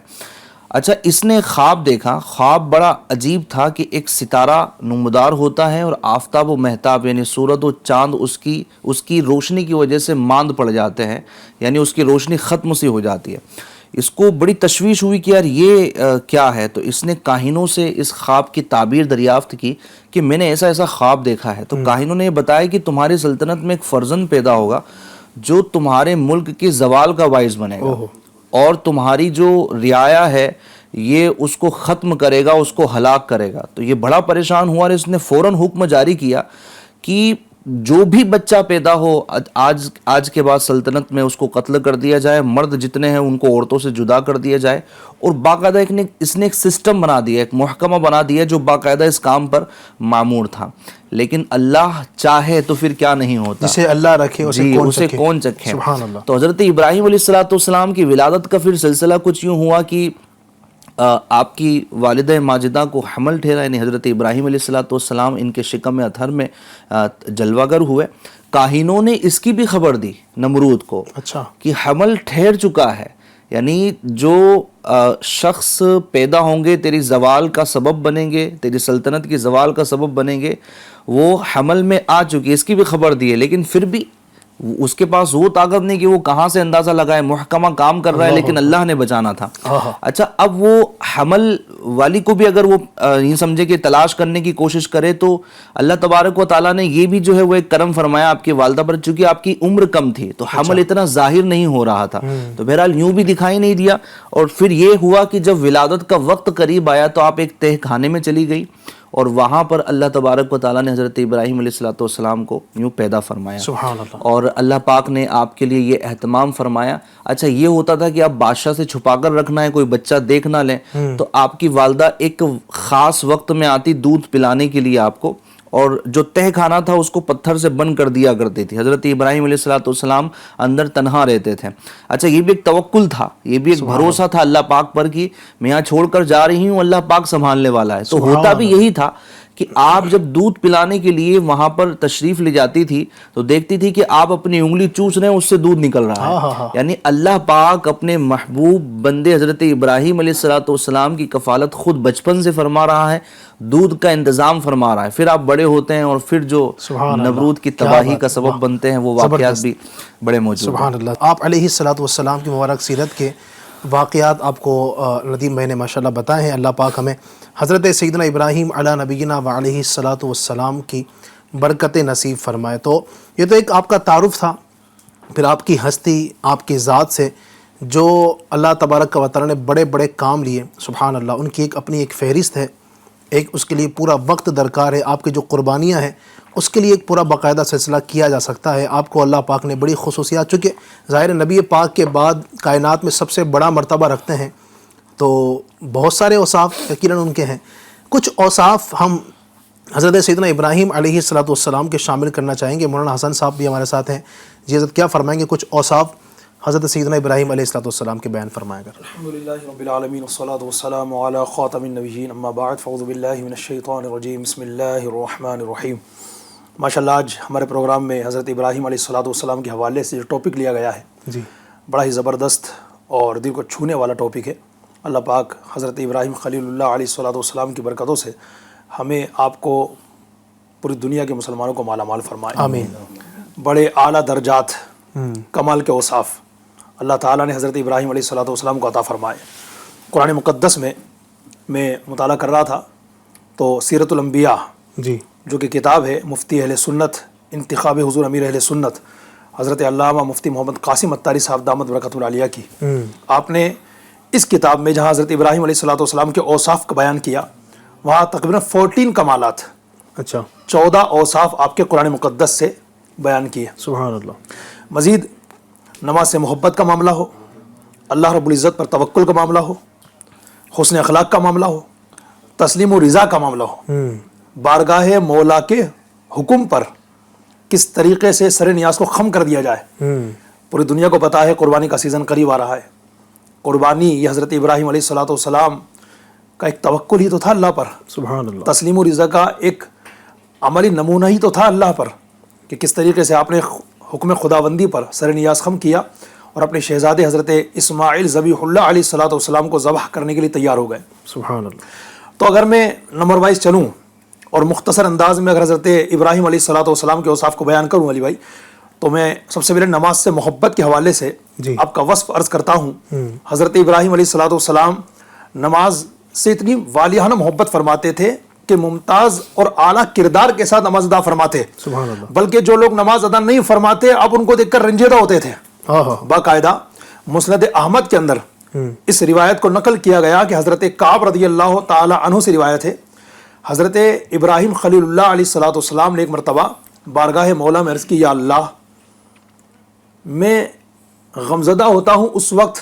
اچھا، اس نے خواب دیکھا، خواب بڑا عجیب تھا کہ ایک ستارہ نمودار ہوتا ہے اور آفتاب و مہتاب یعنی سورج و چاند اس کی روشنی کی وجہ سے ماند پڑ جاتے ہیں، یعنی اس کی روشنی ختم سی ہو جاتی ہے۔ اس کو بڑی تشویش ہوئی کہ یار یہ کیا ہے، تو اس نے کاہنوں سے اس خواب کی تعبیر دریافت کی کہ میں نے ایسا ایسا خواب دیکھا ہے۔ تو کاہنوں نے یہ بتایا کہ تمہاری سلطنت میں ایک فرزند پیدا ہوگا جو تمہارے ملک کے زوال کا باعث بنے گا، اور تمہاری جو رعایا ہے یہ اس کو ختم کرے گا، اس کو ہلاک کرے گا۔ تو یہ بڑا پریشان ہوا اور اس نے فوراً حکم جاری کیا کہ جو بھی بچہ پیدا ہو آج کے بعد سلطنت میں اس کو قتل کر دیا جائے، مرد جتنے ہیں ان کو عورتوں سے جدا کر دیا جائے، اور باقاعدہ اس نے ایک سسٹم بنا دیا، ایک محکمہ بنا دیا جو باقاعدہ اس کام پر معمور تھا۔ لیکن اللہ چاہے تو پھر کیا نہیں ہوتا، جسے اللہ رکھے اسے کون چکھے۔ سبحان اللہ۔ تو حضرت ابراہیم علیہ السلام کی ولادت کا پھر سلسلہ کچھ یوں ہوا کہ آپ کی والدہ ماجدہ کو حمل ٹھہرا، یعنی حضرت ابراہیم علیہ السلام ان کے شکم اطہر میں جلوہ گر ہوئے۔ کاہنوں نے اس کی بھی خبر دی نمرود کو کہ حمل ٹھہر چکا ہے، یعنی جو شخص پیدا ہوں گے تیری زوال کا سبب بنیں گے، تیری سلطنت کی زوال کا سبب بنیں گے، وہ حمل میں آ چکی ہے، اس کی بھی خبر دی ہے۔ لیکن پھر بھی اس کے پاس وہ طاقت نہیں کہ وہ کہاں سے اندازہ لگائے، محکمہ کام کر رہا ہے لیکن اللہ نے بچانا تھا۔ اچھا، اب وہ حمل والی کو بھی اگر وہ یہ سمجھے کہ تلاش کرنے کی کوشش کرے تو اللہ تبارک و تعالیٰ نے یہ بھی جو ہے وہ ایک کرم فرمایا آپ کی والدہ پر، چونکہ آپ کی عمر کم تھی تو حمل اتنا ظاہر نہیں ہو رہا تھا، تو بہرحال یوں بھی دکھائی نہیں دیا۔ اور پھر یہ ہوا کہ جب ولادت کا وقت قریب آیا تو آپ ایک تہ خانے میں چلی گئی، اور وہاں پر اللہ تبارک و تعالیٰ نے حضرت ابراہیم علیہ السلام کو یوں پیدا فرمایا، سبحان اللہ۔ اور اللہ پاک نے آپ کے لیے یہ اہتمام فرمایا۔ اچھا، یہ ہوتا تھا کہ آپ بادشاہ سے چھپا کر رکھنا ہے، کوئی بچہ دیکھ نہ لیں، تو آپ کی والدہ ایک خاص وقت میں آتی دودھ پلانے کے لیے آپ کو، اور جو تہ خانہ تھا اس کو پتھر سے بند کر دیا کرتی تھی۔ حضرت ابراہیم علیہ السلام اندر تنہا رہتے تھے۔ اچھا، یہ بھی ایک توکل تھا، یہ بھی ایک بھروسہ تھا اللہ پاک پر کہ میں یہاں چھوڑ کر جا رہی ہوں، اللہ پاک سنبھالنے والا ہے۔ تو ہوتا بھی یہی تھا کہ آپ جب دودھ پلانے کے لیے وہاں پر تشریف لے جاتی تھی تو دیکھتی تھی کہ آپ اپنی انگلی چوس رہے ہیں، اس سے دودھ نکل رہا ہے، یعنی اللہ پاک اپنے محبوب بندے حضرت ابراہیم علیہ السلام کی کفالت خود بچپن سے فرما رہا ہے، دودھ کا انتظام فرما رہا ہے۔ پھر آپ بڑے ہوتے ہیں اور پھر جو نمرود کی تباہی کا سبب بنتے ہیں وہ واقعات بھی بڑے موجود ہیں۔ سبحان اللہ۔ آپ علیہ السلام کی مبارک سیرت کے واقعات آپ کو ندیم بھائی نے ماشاءاللہ بتائے ہیں۔ اللہ پاک ہمیں حضرت سیدنا ابراہیم علی نبینا و علیہ السلام کی برکت نصیب فرمائے۔ تو یہ تو ایک آپ کا تعارف تھا، پھر آپ کی ہستی، آپ کی ذات سے جو اللہ تبارک و تعالیٰ نے بڑے بڑے کام لیے، سبحان اللہ، ان کی ایک اپنی ایک فہرست ہے، ایک اس کے لیے پورا وقت درکار ہے، آپ کی جو قربانیاں ہیں اس کے لیے ایک پورا باقاعدہ سلسلہ کیا جا سکتا ہے۔ آپ کو اللہ پاک نے بڑی خصوصیات، چونکہ ظاہر نبی پاک کے بعد کائنات میں سب سے بڑا مرتبہ رکھتے ہیں تو بہت سارے اوصاف یقیناً ان کے ہیں۔ کچھ اوصاف ہم حضرت سیدنا ابراہیم علیہ السلام کے شامل کرنا چاہیں گے۔ مولانا حسن صاحب بھی ہمارے ساتھ ہیں، جی حضرت کیا فرمائیں گے؟ کچھ اوصاف حضرت سیدنا ابراہیم علیہ السلام کے بیان فرمائے گا۔ الحمدللہ رب العالمین والصلاة والسلام علی خاتم النبیین، اما بعد فاعوذ باللہ من الشیطان الرجیم، بسم اللہ الرحمن الرحیم۔ ماشاءاللہ آج ہمارے پروگرام میں حضرت ابراہیم علیہ السلام کے حوالے سے جو ٹاپک لیا گیا ہے جی بڑا ہی زبردست اور دل کو چھونے والا ٹاپک ہے. اللہ پاک حضرت ابراہیم خلیل اللہ علیہ الصلوۃ والسلام کی برکتوں سے ہمیں آپ کو پوری دنیا کے مسلمانوں کو مالا مال فرمائے. آمین. بڑے اعلیٰ درجات، کمال کے اوصاف اللہ تعالیٰ نے حضرت ابراہیم علیہ الصلوۃ والسلام کو عطا فرمائے. قرآن مقدس میں مطالعہ کر رہا تھا تو سیرت الانبیاء جی جو کہ کتاب ہے مفتی اہل سنت انتخاب حضور امیر اہل سنت حضرت علامہ مفتی محمد قاسم اتاری صاحب دامت برکت العالیہ کی، آپ نے اس کتاب میں جہاں حضرت ابراہیم علیہ الصلوۃ والسلام کے اوصاف کا بیان کیا، وہاں تقریباً 14 کمالات، اچھا 14 اوصاف آپ کے قرآن مقدس سے بیان کیے. سبحان اللہ. مزید نماز سے محبت کا معاملہ ہو، اللہ رب العزت پر توکل کا معاملہ ہو، حسن اخلاق کا معاملہ ہو، تسلیم و رضا کا معاملہ ہو، بارگاہ مولا کے حکم پر کس طریقے سے سر نیاز کو خم کر دیا جائے. پوری دنیا کو پتہ ہے قربانی کا سیزن قریب آ رہا ہے. قربانی یہ حضرت ابراہیم علیہ الصلوۃ والسلام کا ایک توکل ہی تو تھا اللہ پر، سبحان اللہ. تسلیم و رضا کا ایک عملی نمونہ ہی تو تھا اللہ پر کہ کس طریقے سے آپ نے حکم خداوندی پر سر نیاز خم کیا اور اپنے شہزادے حضرت اسماعیل ذبیح اللہ علیہ الصلوۃ والسلام کو ذبح کرنے کے لیے تیار ہو گئے. سبحان اللہ. تو اگر میں نمبر وائز چلوں اور مختصر انداز میں اگر حضرت ابراہیم علیہ الصلوۃ والسلام کے اوصاف کو بیان کروں علی بھائی، تو میں سب سے پہلے نماز سے محبت کے حوالے سے جی آپ کا وصف عرض کرتا ہوں. حضرت ابراہیم علیہ الصلوۃ والسلام نماز سے اتنی والیانہ محبت فرماتے تھے کہ ممتاز اور اعلیٰ کردار کے ساتھ نماز ادا فرماتے، سبحان اللہ. بلکہ جو لوگ نماز ادا نہیں فرماتے اب ان کو دیکھ کر رنجیدہ ہوتے تھے. باقاعدہ مسند احمد کے اندر اس روایت کو نقل کیا گیا کہ حضرت کعب رضی اللہ تعالی عنہ سے روایت ہے، حضرت ابراہیم خلیل اللہ علیہ الصلوۃ والسلام نے ایک مرتبہ بارگاہ مولا میں عرض کی، یا اللہ میں غمزدہ ہوتا ہوں اس وقت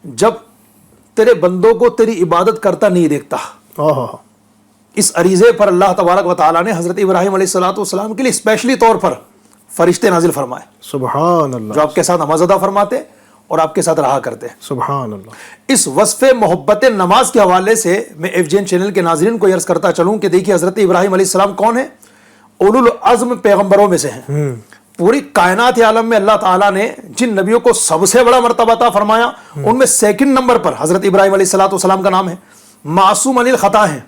جب تیرے بندوں کو تیری عبادت کرتا نہیں دیکھتا. اس عریضے پر اللہ تبارک و تعالیٰ نے حضرت ابراہیم علیہ الصلوۃ والسلام کے لیے اسپیشلی طور پر فرشتے نازل فرمائے، سبحان اللہ، جو آپ کے ساتھ نماز ادا فرماتے اور آپ کے ساتھ رہا کرتے. سبحان اللہ. اس وصف محبت نماز کے حوالے سے میں ایف جی این چینل کے ناظرین کو عرض کرتا چلوں کہ دیکھیے حضرت ابراہیم علیہ السلام کون ہیں؟ اولو العزم پیغمبروں میں سے ہیں. پوری کائنات عالم میں اللہ تعالیٰ نے جن نبیوں کو سب سے بڑا مرتبہ عطا فرمایا ان میں سیکنڈ نمبر پر حضرت ابراہیم علیہ الصلوۃ والسلام کا نام ہے. معصوم عن الخطا ہیں،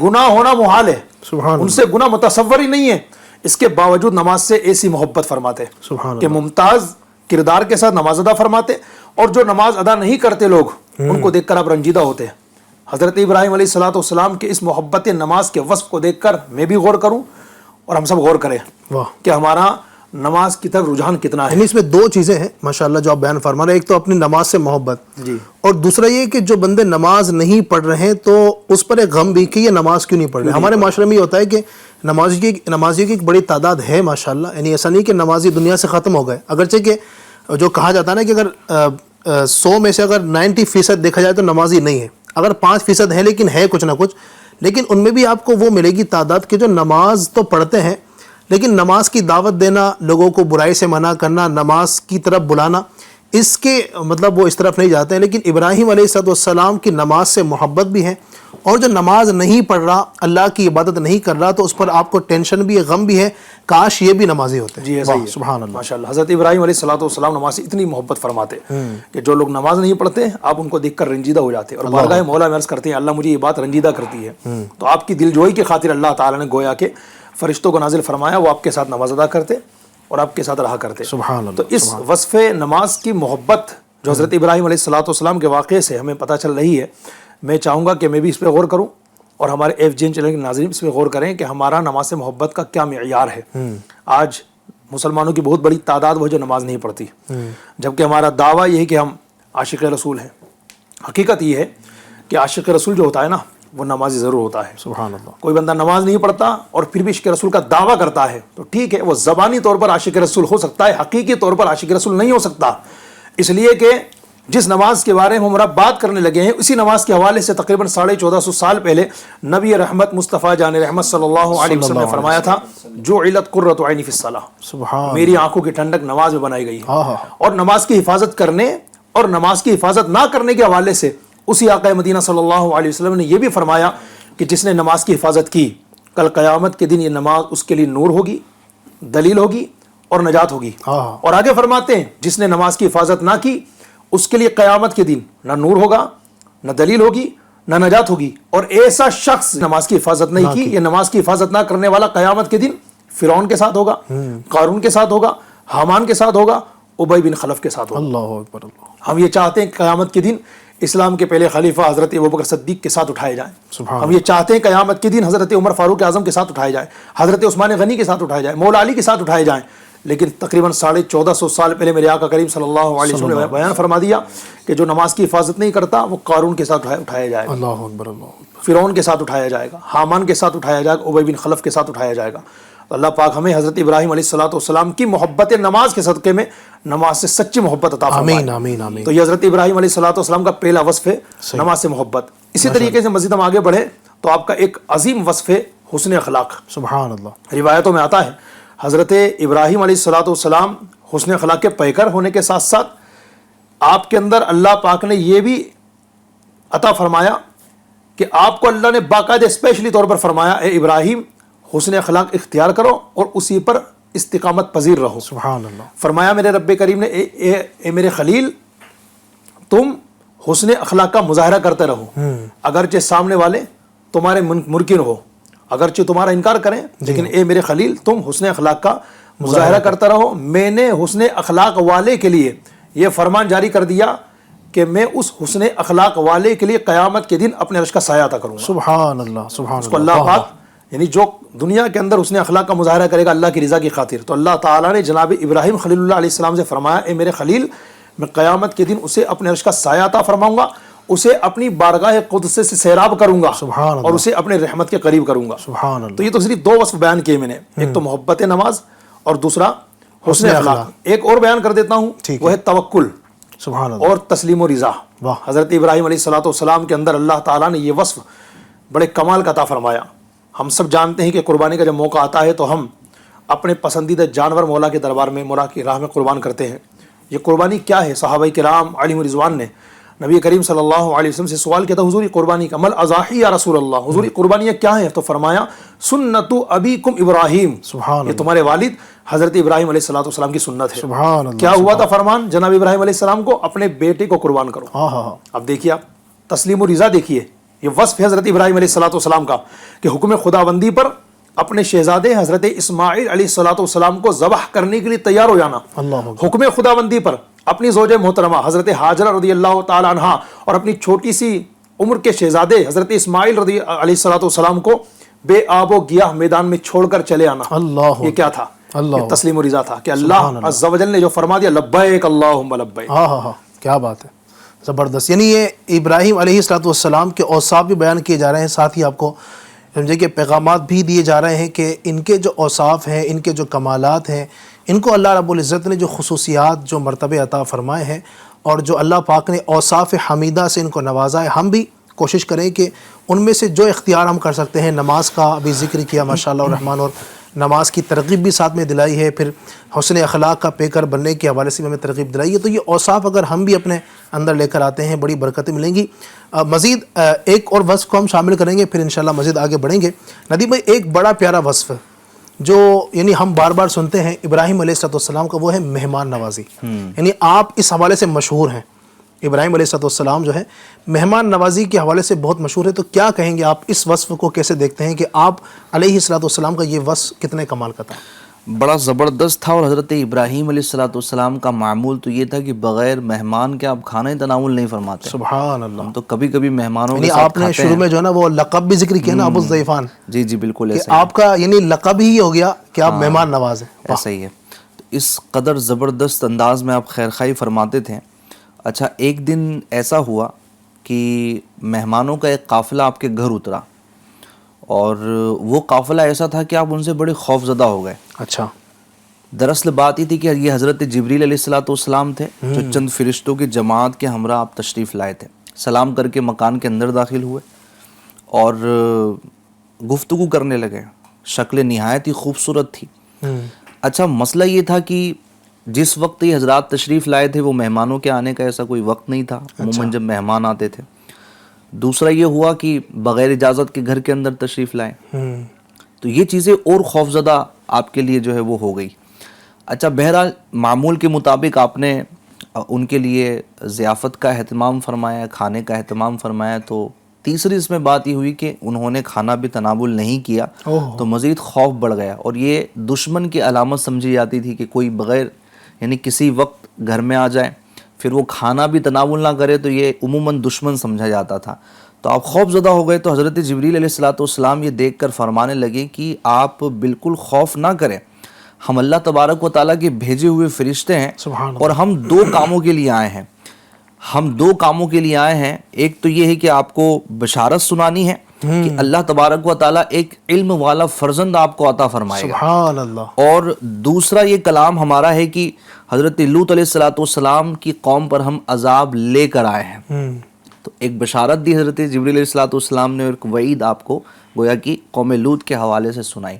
گناہ ہونا محال ہے، ان سے گناہ متصور ہی نہیں ہے، اس کے باوجود نماز سے ایسی محبت فرماتے کہ ممتاز کردار کے ساتھ نماز ادا فرماتے، اور جو نماز ادا نہیں کرتے لوگ ان کو دیکھ کر آپ رنجیدہ ہوتے ہیں. حضرت ابراہیم علیہ الصلوۃ والسلام کے اس محبت نماز کے وصف کو دیکھ کر میں بھی غور کروں اور ہم سب غور کریں کہ ہمارا نماز کی طرف رجحان کتنا ہے. یعنی اس میں دو چیزیں ہیں ماشاءاللہ جو آپ بیان فرما رہے ہیں، ایک تو اپنی نماز سے محبت جی، اور دوسرا یہ کہ جو بندے نماز نہیں پڑھ رہے ہیں تو اس پر ایک غم بھی کہ یہ نماز کیوں نہیں پڑھ رہے. ہمارے معاشرے میں یہ ہوتا ہے کہ نمازیوں کی ایک بڑی تعداد ہے ماشاءاللہ، یعنی ایسا نہیں کہ نمازی دنیا سے ختم ہو گئے، اگرچہ کہ جو کہا جاتا ہے نا کہ اگر 100 میں سے اگر 90% دیکھا جائے تو نمازی نہیں ہے، اگر 5% ہے لیکن ہے کچھ نہ کچھ، لیکن ان میں بھی آپ کو وہ ملے گی تعداد کہ جو نماز تو پڑھتے ہیں لیکن نماز کی دعوت دینا، لوگوں کو برائی سے منع کرنا، نماز کی طرف بلانا، اس کے مطلب وہ اس طرف نہیں جاتے ہیں. لیکن ابراہیم علیہ السلام کی نماز سے محبت بھی ہے، اور جو نماز نہیں پڑھ رہا، اللہ کی عبادت نہیں کر رہا، تو اس پر آپ کو ٹینشن بھی ہے، غم بھی ہے، کاش یہ بھی نمازی ہوتے. جی ایسا ہی ہے. سبحان اللہ. ماشاءاللہ حضرت ابراہیم علیہ الصلوۃ والسلام نماز سے اتنی محبت فرماتے کہ جو لوگ نماز نہیں پڑھتے آپ ان کو دیکھ کر رنجیدہ ہو جاتے اور بارگاہ مولا میں عرض کرتے ہیں، اللہ مجھے یہ بات رنجیدہ کرتی ہے. تو آپ کی دلجوئی کی خاطر اللہ تعالیٰ نے گویا کہ فرشتوں کو نازل فرمایا، وہ آپ کے ساتھ نماز ادا کرتے اور آپ کے ساتھ رہا کرتے. سبحان اللہ. تو اس وصف نماز کی محبت جو حضرت ابراہیم علیہ الصلوۃ والسلام کے واقعے سے ہمیں پتہ چل رہی ہے، میں چاہوں گا کہ میں بھی اس پہ غور کروں اور ہمارے ایف جی این چینل کے ناظرین اس پہ غور کریں کہ ہمارا نماز سے محبت کا کیا معیار ہے. آج مسلمانوں کی بہت بڑی تعداد وہ جو نماز نہیں پڑھتی، جبکہ ہمارا دعویٰ یہ ہے کہ ہم عاشق رسول ہیں. حقیقت یہ ہے کہ عاشق رسول جو ہوتا ہے نا وہ نمازی ضرور ہوتا ہے. سبحان اللہ. کوئی بندہ نماز نہیں پڑھتا اور پھر بھی عشق رسول کا دعویٰ کرتا ہے تو ٹھیک ہے، وہ زبانی طور پر عاشق رسول ہو سکتا ہے، حقیقی طور پر عاشق رسول نہیں ہو سکتا. اس لیے کہ جس نماز کے بارے میں ہم بات کرنے لگے ہیں اسی نماز کے حوالے سے تقریباً 1450 سال پہلے نبی رحمت مصطفیٰ جان رحمت صلی اللہ علیہ وسلم نے فرمایا تھا، جو علت قرۃ عینی فی الصلاۃ، سبحان میری آنکھوں کی ٹھنڈک نماز میں بنائی گئی ہے. اور نماز کی حفاظت کرنے اور نماز کی حفاظت نہ کرنے کے حوالے سے اسی آقا مدینہ صلی اللہ علیہ وسلم نے یہ بھی فرمایا کہ جس نے نماز کی حفاظت کی کل قیامت کے دن یہ نماز اس کے لیے نور ہوگی، دلیل ہوگی اور نجات ہوگی. اور آگے فرماتے ہیں جس نے نماز کی حفاظت نہ کی اس کے لیے قیامت کے دن نہ نور ہوگا، نہ دلیل ہوگی، نہ نجات ہوگی. اور ایسا شخص نماز کی حفاظت نہیں کی، یہ نماز کی حفاظت نہ کرنے والا قیامت کے دن فرعون کے ساتھ ہوگا، قارون کے ساتھ ہوگا، حامان کے ساتھ ہوگا، ابی بن خلف کے ساتھ ہوگا. اللہ اکبر اللہ. ہم یہ چاہتے ہیں کہ قیامت کے دن اسلام کے پہلے خلیفہ حضرت ابوبکر صدیق کے ساتھ اٹھائے جائیں. ہم یہ چاہتے ہیں قیامت کے دن حضرت عمر فاروق اعظم کے ساتھ اٹھائے جائیں، حضرت عثمان غنی کے ساتھ اٹھائے جائیں، مولا علی کے ساتھ اٹھائے جائیں. لیکن تقریباً 1450 سال پہلے میرے آقا کریم صلی اللہ علیہ وسلم نے بیان فرما دیا کہ جو نماز کی حفاظت نہیں کرتا وہ قارون کے ساتھ اٹھایا جائے گا، اللہ اکبر اللہ اکبر. فرعون کے ساتھ اٹھایا جائے گا، حامان کے ساتھ اٹھایا جائے گا، ابی بن خلف کے ساتھ اٹھایا جائے گا. تو اللہ پاک ہمیں حضرت ابراہیم علیہ السلام کی محبت نماز کے صدقے میں نماز سے سچی محبت عطا فرمائے. آمین آمین آمین. تو یہ حضرت ابراہیم علیہ السلام کا پہلا وصف ہے نماز سے محبت. اسی طریقے سے مزید ہم آگے بڑھے تو آپ کا ایک عظیم وصف ہے حسن اخلاق. سبحان اللہ. روایتوں میں آتا ہے حضرت ابراہیم علیہ السلام حسن اخلاق کے پیکر ہونے کے ساتھ ساتھ آپ کے اندر اللہ پاک نے یہ بھی عطا فرمایا کہ آپ کو اللہ نے باقاعدہ اسپیشلی طور پر فرمایا اے ابراہیم حسن اخلاق اختیار کرو اور اسی پر استقامت پذیر رہو. سبحان اللہ. فرمایا میرے رب کریم نے اے میرے خلیل تم حسن اخلاق کا مظاہرہ کرتے رہو، اگرچہ سامنے والے تمہارے منکر ہو، اگرچہ تمہارا انکار کریں، لیکن اے میرے خلیل تم حسن اخلاق کا مظاہرہ کرتا رہو. میں نے حسن اخلاق والے کے لیے یہ فرمان جاری کر دیا کہ میں اس حسن اخلاق والے کے لیے قیامت کے دن اپنے عرش کا سایہ عطا کروں گا. سبحان اللہ سبحان اس کو اللہ پاک یعنی جو دنیا کے اندر حسن اخلاق کا مظاہرہ کرے گا اللہ کی رضا کی خاطر، تو اللہ تعالیٰ نے جناب ابراہیم خلیل اللہ علیہ السلام سے فرمایا اے میرے خلیل میں قیامت کے دن اسے اپنے عرش کا سایہ عطا فرماؤں گا، اسے اپنی بارگاہ قدس سے سیراب کروں گا سبحان اللہ. اور اسے اپنے رحمت کے قریب کروں گا. سبحان تو اللہ. یہ تو صرف دو وصف بیان کیے میں نے، ایک تو محبت نماز اور دوسرا حسن اخلاق. ایک اور بیان کر دیتا ہوں، وہ ہے توکل سبحان اللہ. اور تسلیم و رضا. واہ. حضرت ابراہیم علیہ السلام کے اندر اللہ تعالیٰ نے یہ وصف بڑے کمال کا عطا فرمایا. ہم سب جانتے ہیں کہ قربانی کا جب موقع آتا ہے تو ہم اپنے پسندیدہ جانور مولا کے دربار میں، مولا کی راہ میں قربان کرتے ہیں. یہ قربانی کیا ہے؟ صحابہ کرام علیہم رضوان نے نبی کریم صلی اللہ علیہ وسلم سے سوال کیا تھا حضور قربانی کا مل اضاحی یا رسول اللہ، حضور قربانیاں کیا ہیں؟ تو فرمایا سنت ابیکم ابراہیم، سبحان یہ تمہارے والد حضرت ابراہیم علیہ السلام کی سنت ہے. سبحان اللہ. کیا ہوا تھا فرمان جناب ابراہیم علیہ السلام کو؟ اپنے بیٹے کو قربان کرو. ہاں ہاں ہاں. اب دیکھیے آپ تسلیم و رضا دیکھیے، یہ وصف ہے حضرت ابراہیم علیہ السلام کا کہ حکم خداوندی پر اپنے شہزادے حضرت اسماعیل علیہ السلام کو ذبح کرنے کے لیے تیار ہو جانا. اللہ اکبر. حکم خداوندی پر اپنی زوج محترمہ حضرت ہاجرہ رضی اللہ تعالی عنہا اور اپنی چھوٹی سی عمر کے شہزادے حضرت اسماعیل رضی علیہ السلام کو بے آب و گیاہ میدان میں چھوڑ کر چلے آنا. اللہ یہ کیا تھا؟ اللہ یہ تسلیم و رضا تھا کہ اللہ عز و جل نے جو فرما دیا لبیک اللہم لبیک. ہاں ہاں ہاں. کیا بات ہے، زبردست. یعنی یہ ابراہیم علیہ السلام کے اوصاف بھی بیان کیے جا رہے ہیں، ساتھ ہی آپ کو سمجھے کہ پیغامات بھی دیے جا رہے ہیں کہ ان کے جو اوصاف ہیں، ان کے جو کمالات ہیں، ان کو اللہ رب العزت نے جو خصوصیات جو مرتبے عطا فرمائے ہیں اور جو اللہ پاک نے اوصاف حمیدہ سے ان کو نوازا ہے، ہم بھی کوشش کریں کہ ان میں سے جو اختیار ہم کر سکتے ہیں. نماز کا ابھی ذکر کیا ماشاءاللہ الرحمن، اور نماز کی ترغیب بھی ساتھ میں دلائی ہے، پھر حسن اخلاق کا پیکر بننے کے حوالے سے بھی ہمیں ترغیب دلائی ہے. تو یہ اوصاف اگر ہم بھی اپنے اندر لے کر آتے ہیں بڑی برکتیں ملیں گی. مزید ایک اور وصف کو ہم شامل کریں گے، پھر انشاءاللہ مزید آگے بڑھیں گے. ندیم بھائی ایک بڑا پیارا وصف جو یعنی ہم بار بار سنتے ہیں ابراہیم علیہ السلام کا، وہ ہے مہمان نوازی. یعنی آپ اس حوالے سے مشہور ہیں، ابراہیم علیہ السلام جو ہے مہمان نوازی کے حوالے سے بہت مشہور ہے. تو کیا کہیں گے آپ اس وصف کو کیسے دیکھتے ہیں کہ آپ علیہ السلام کا یہ وصف کتنے کمال کا تھا؟ بڑا زبردست تھا. اور حضرت ابراہیم علیہ السلام کا معمول تو یہ تھا کہ بغیر مہمان کے آپ کھانا تناول نہیں فرماتے. سبحان اللہ. ہم تو کبھی کبھی مہمانوں کے یعنی ساتھ آپ نے کھاتے شروع ہیں. میں جو ہے نا وہ لقب بھی ذکر کیا نا، ابو الضیفان. جی جی بالکل کہ ایسا ہی آپ کا یعنی لقب ہی ہو گیا کہ آپ مہمان نواز ہیں. ایسا ہی ہے. تو اس قدر زبردست انداز میں آپ خیرخواہی فرماتے تھے. اچھا ایک دن ایسا ہوا کہ مہمانوں کا ایک قافلہ آپ کے گھر اترا، اور وہ قافلہ ایسا تھا کہ آپ ان سے بڑے خوف زدہ ہو گئے. اچھا. دراصل بات یہ تھی کہ یہ حضرت جبریل علیہ السلام تھے جو چند فرشتوں کی جماعت کے ہمراہ آپ تشریف لائے تھے. سلام کر کے مکان کے اندر داخل ہوئے اور گفتگو کرنے لگے. شکل نہایت ہی خوبصورت تھی. اچھا مسئلہ یہ تھا کہ جس وقت یہ حضرات تشریف لائے تھے وہ مہمانوں کے آنے کا ایسا کوئی وقت نہیں تھا. عموماً جب مہمان آتے تھے. دوسرا یہ ہوا کہ بغیر اجازت کے گھر کے اندر تشریف لائے، تو یہ چیزیں اور خوفزدہ آپ کے لیے جو ہے وہ ہو گئی. اچھا بہرحال معمول کے مطابق آپ نے ان کے لیے ضیافت کا اہتمام فرمایا، کھانے کا اہتمام فرمایا. تو تیسری اس میں بات یہ ہوئی کہ انہوں نے کھانا بھی تناول نہیں کیا تو مزید خوف بڑھ گیا. اور یہ دشمن کی علامت سمجھی جاتی تھی کہ کوئی بغیر یعنی کسی وقت گھر میں آ جائے پھر وہ کھانا بھی تناول نہ کرے تو یہ عموماً دشمن سمجھا جاتا تھا. تو آپ خوف زدہ ہو گئے. تو حضرت جبریل علیہ السلام یہ دیکھ کر فرمانے لگے کہ آپ بالکل خوف نہ کریں، ہم اللہ تبارک و تعالیٰ کے بھیجے ہوئے فرشتے ہیں اور ہم 2 کاموں کے لیے آئے ہیں. ہم 2 کاموں کے لیے آئے ہیں. ایک تو یہ ہے کہ آپ کو بشارت سنانی ہے کہ اللہ تبارک و تعالیٰ ایک علم والا فرزند آپ کو عطا فرمائے گا. سبحان اللہ. اور دوسرا یہ کلام ہمارا ہے کہ حضرت لوط علیہ السلام کی قوم پر ہم عذاب لے کر آئے ہیں. تو ایک بشارت دی حضرت جبریل علیہ السلام نے، اور ایک وعید آپ کو گویا کہ قوم لوط کے حوالے سے سنائی.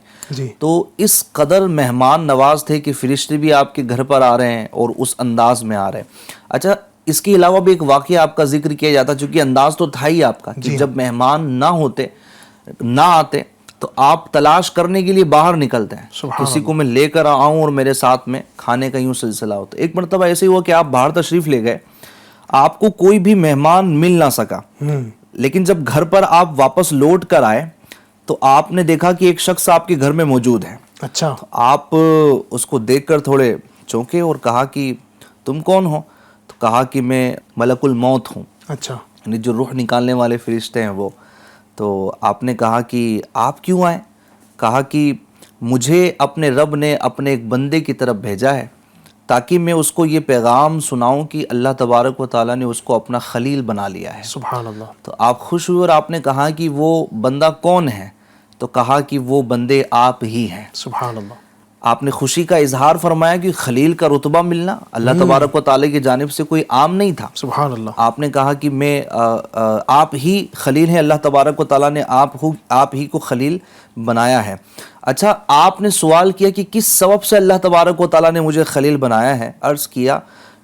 تو اس قدر مہمان نواز تھے کہ فرشتے بھی آپ کے گھر پر آ رہے ہیں اور اس انداز میں آ رہے ہیں. اچھا، اس کے علاوہ بھی ایک واقعہ آپ کا ذکر کیا جاتا، چونکہ انداز تو تھا ہی آپ کا کہ جب مہمان نہ آتے تو آپ تلاش کرنے کے لیے باہر نکلتے ہیں، کسی کو میں لے کر آؤں اور میرے ساتھ میں کھانے کا یوں سلسلہ ہوتا. ایک مرتبہ ایسے ہی ہوا کہ آپ باہر تشریف لے گئے، آپ کو کوئی بھی مہمان مل نہ سکا، لیکن جب گھر پر آپ واپس لوٹ کر آئے تو آپ نے دیکھا کہ ایک شخص آپ کے گھر میں موجود ہے. اچھا. آپ اس کو دیکھ کر تھوڑے چونکے اور کہا کہ تم کون ہو؟ تو کہا کہ میں ملک الموت ہوں. اچھا. یعنی جو روح نکالنے والے فرشتے ہیں وہ. تو آپ نے کہا کہ آپ کیوں آئے؟ کہا کہ مجھے اپنے رب نے اپنے ایک بندے کی طرف بھیجا ہے تاکہ میں اس کو یہ پیغام سناؤں کہ اللہ تبارک و تعالیٰ نے اس کو اپنا خلیل بنا لیا ہے. سبحان اللہ. تو آپ خوش ہوئے اور آپ نے کہا کہ وہ بندہ کون ہے؟ تو کہا کہ وہ بندے آپ ہی ہیں. سبحان اللہ. آپ نے خوشی کا اظہار فرمایا کہ خلیل کا رتبہ ملنا اللہ تبارک و تعالیٰ کی جانب سے کوئی عام نہیں تھا. سبحان اللہ. آپ نے کہا کہ میں آپ ہی خلیل ہیں، اللہ تبارک و تعالیٰ نے آپ ہی کو خلیل بنایا ہے. اچھا، آپ نے سوال کیا کہ کس سبب سے اللہ تبارک و تعالیٰ نے مجھے خلیل بنایا ہے؟ عرض کیا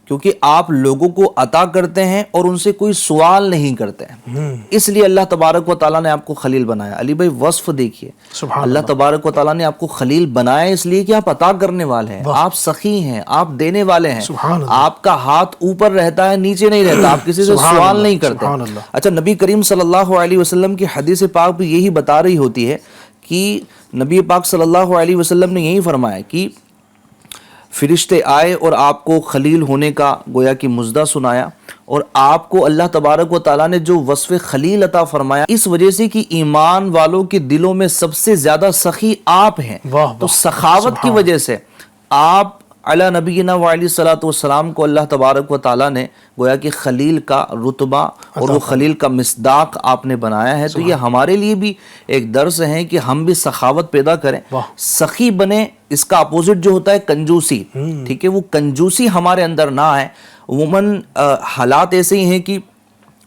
کیونکہ آپ لوگوں کو عطا کرتے ہیں اور ان سے کوئی سوال نہیں کرتے ہیں، اس لیے اللہ تبارک و تعالیٰ نے آپ کو خلیل بنایا. علی بھائی وصف دیکھیے، اللہ تبارک و تعالیٰ نے آپ کو خلیل بنایا اس لیے کہ آپ عطا کرنے والے ہیں، آپ سخی ہیں، آپ دینے والے ہیں، آپ کا ہاتھ اوپر رہتا ہے نیچے نہیں رہتا، آپ کسی سے سوال نہیں کرتے. اچھا، نبی کریم صلی اللہ علیہ وسلم کی حدیث پاک بھی یہی بتا رہی ہوتی ہے کہ نبی پاک صلی اللہ علیہ وسلم نے یہی فرمایا کہ فرشتے آئے اور آپ کو خلیل ہونے کا گویا کہ مژدہ سنایا، اور آپ کو اللہ تبارک و تعالیٰ نے جو وصف خلیل عطا فرمایا اس وجہ سے کہ ایمان والوں کے دلوں میں سب سے زیادہ سخی آپ ہیں. تو سخاوت کی وجہ سے آپ علی نبینا وعلیہ الصلوۃ والسلام کو اللہ تبارک و تعالیٰ نے گویا کہ خلیل کا رتبہ اور وہ خلیل کا مصداق آپ نے بنایا ہے. تو یہ ہمارے لیے بھی ایک درس ہے کہ ہم بھی سخاوت پیدا کریں، سخی بنے. اس کا اپوزٹ جو ہوتا ہے کنجوسی، ٹھیک ہے، وہ کنجوسی ہمارے اندر نہ آئے. عموماً حالات ایسے ہی ہیں کہ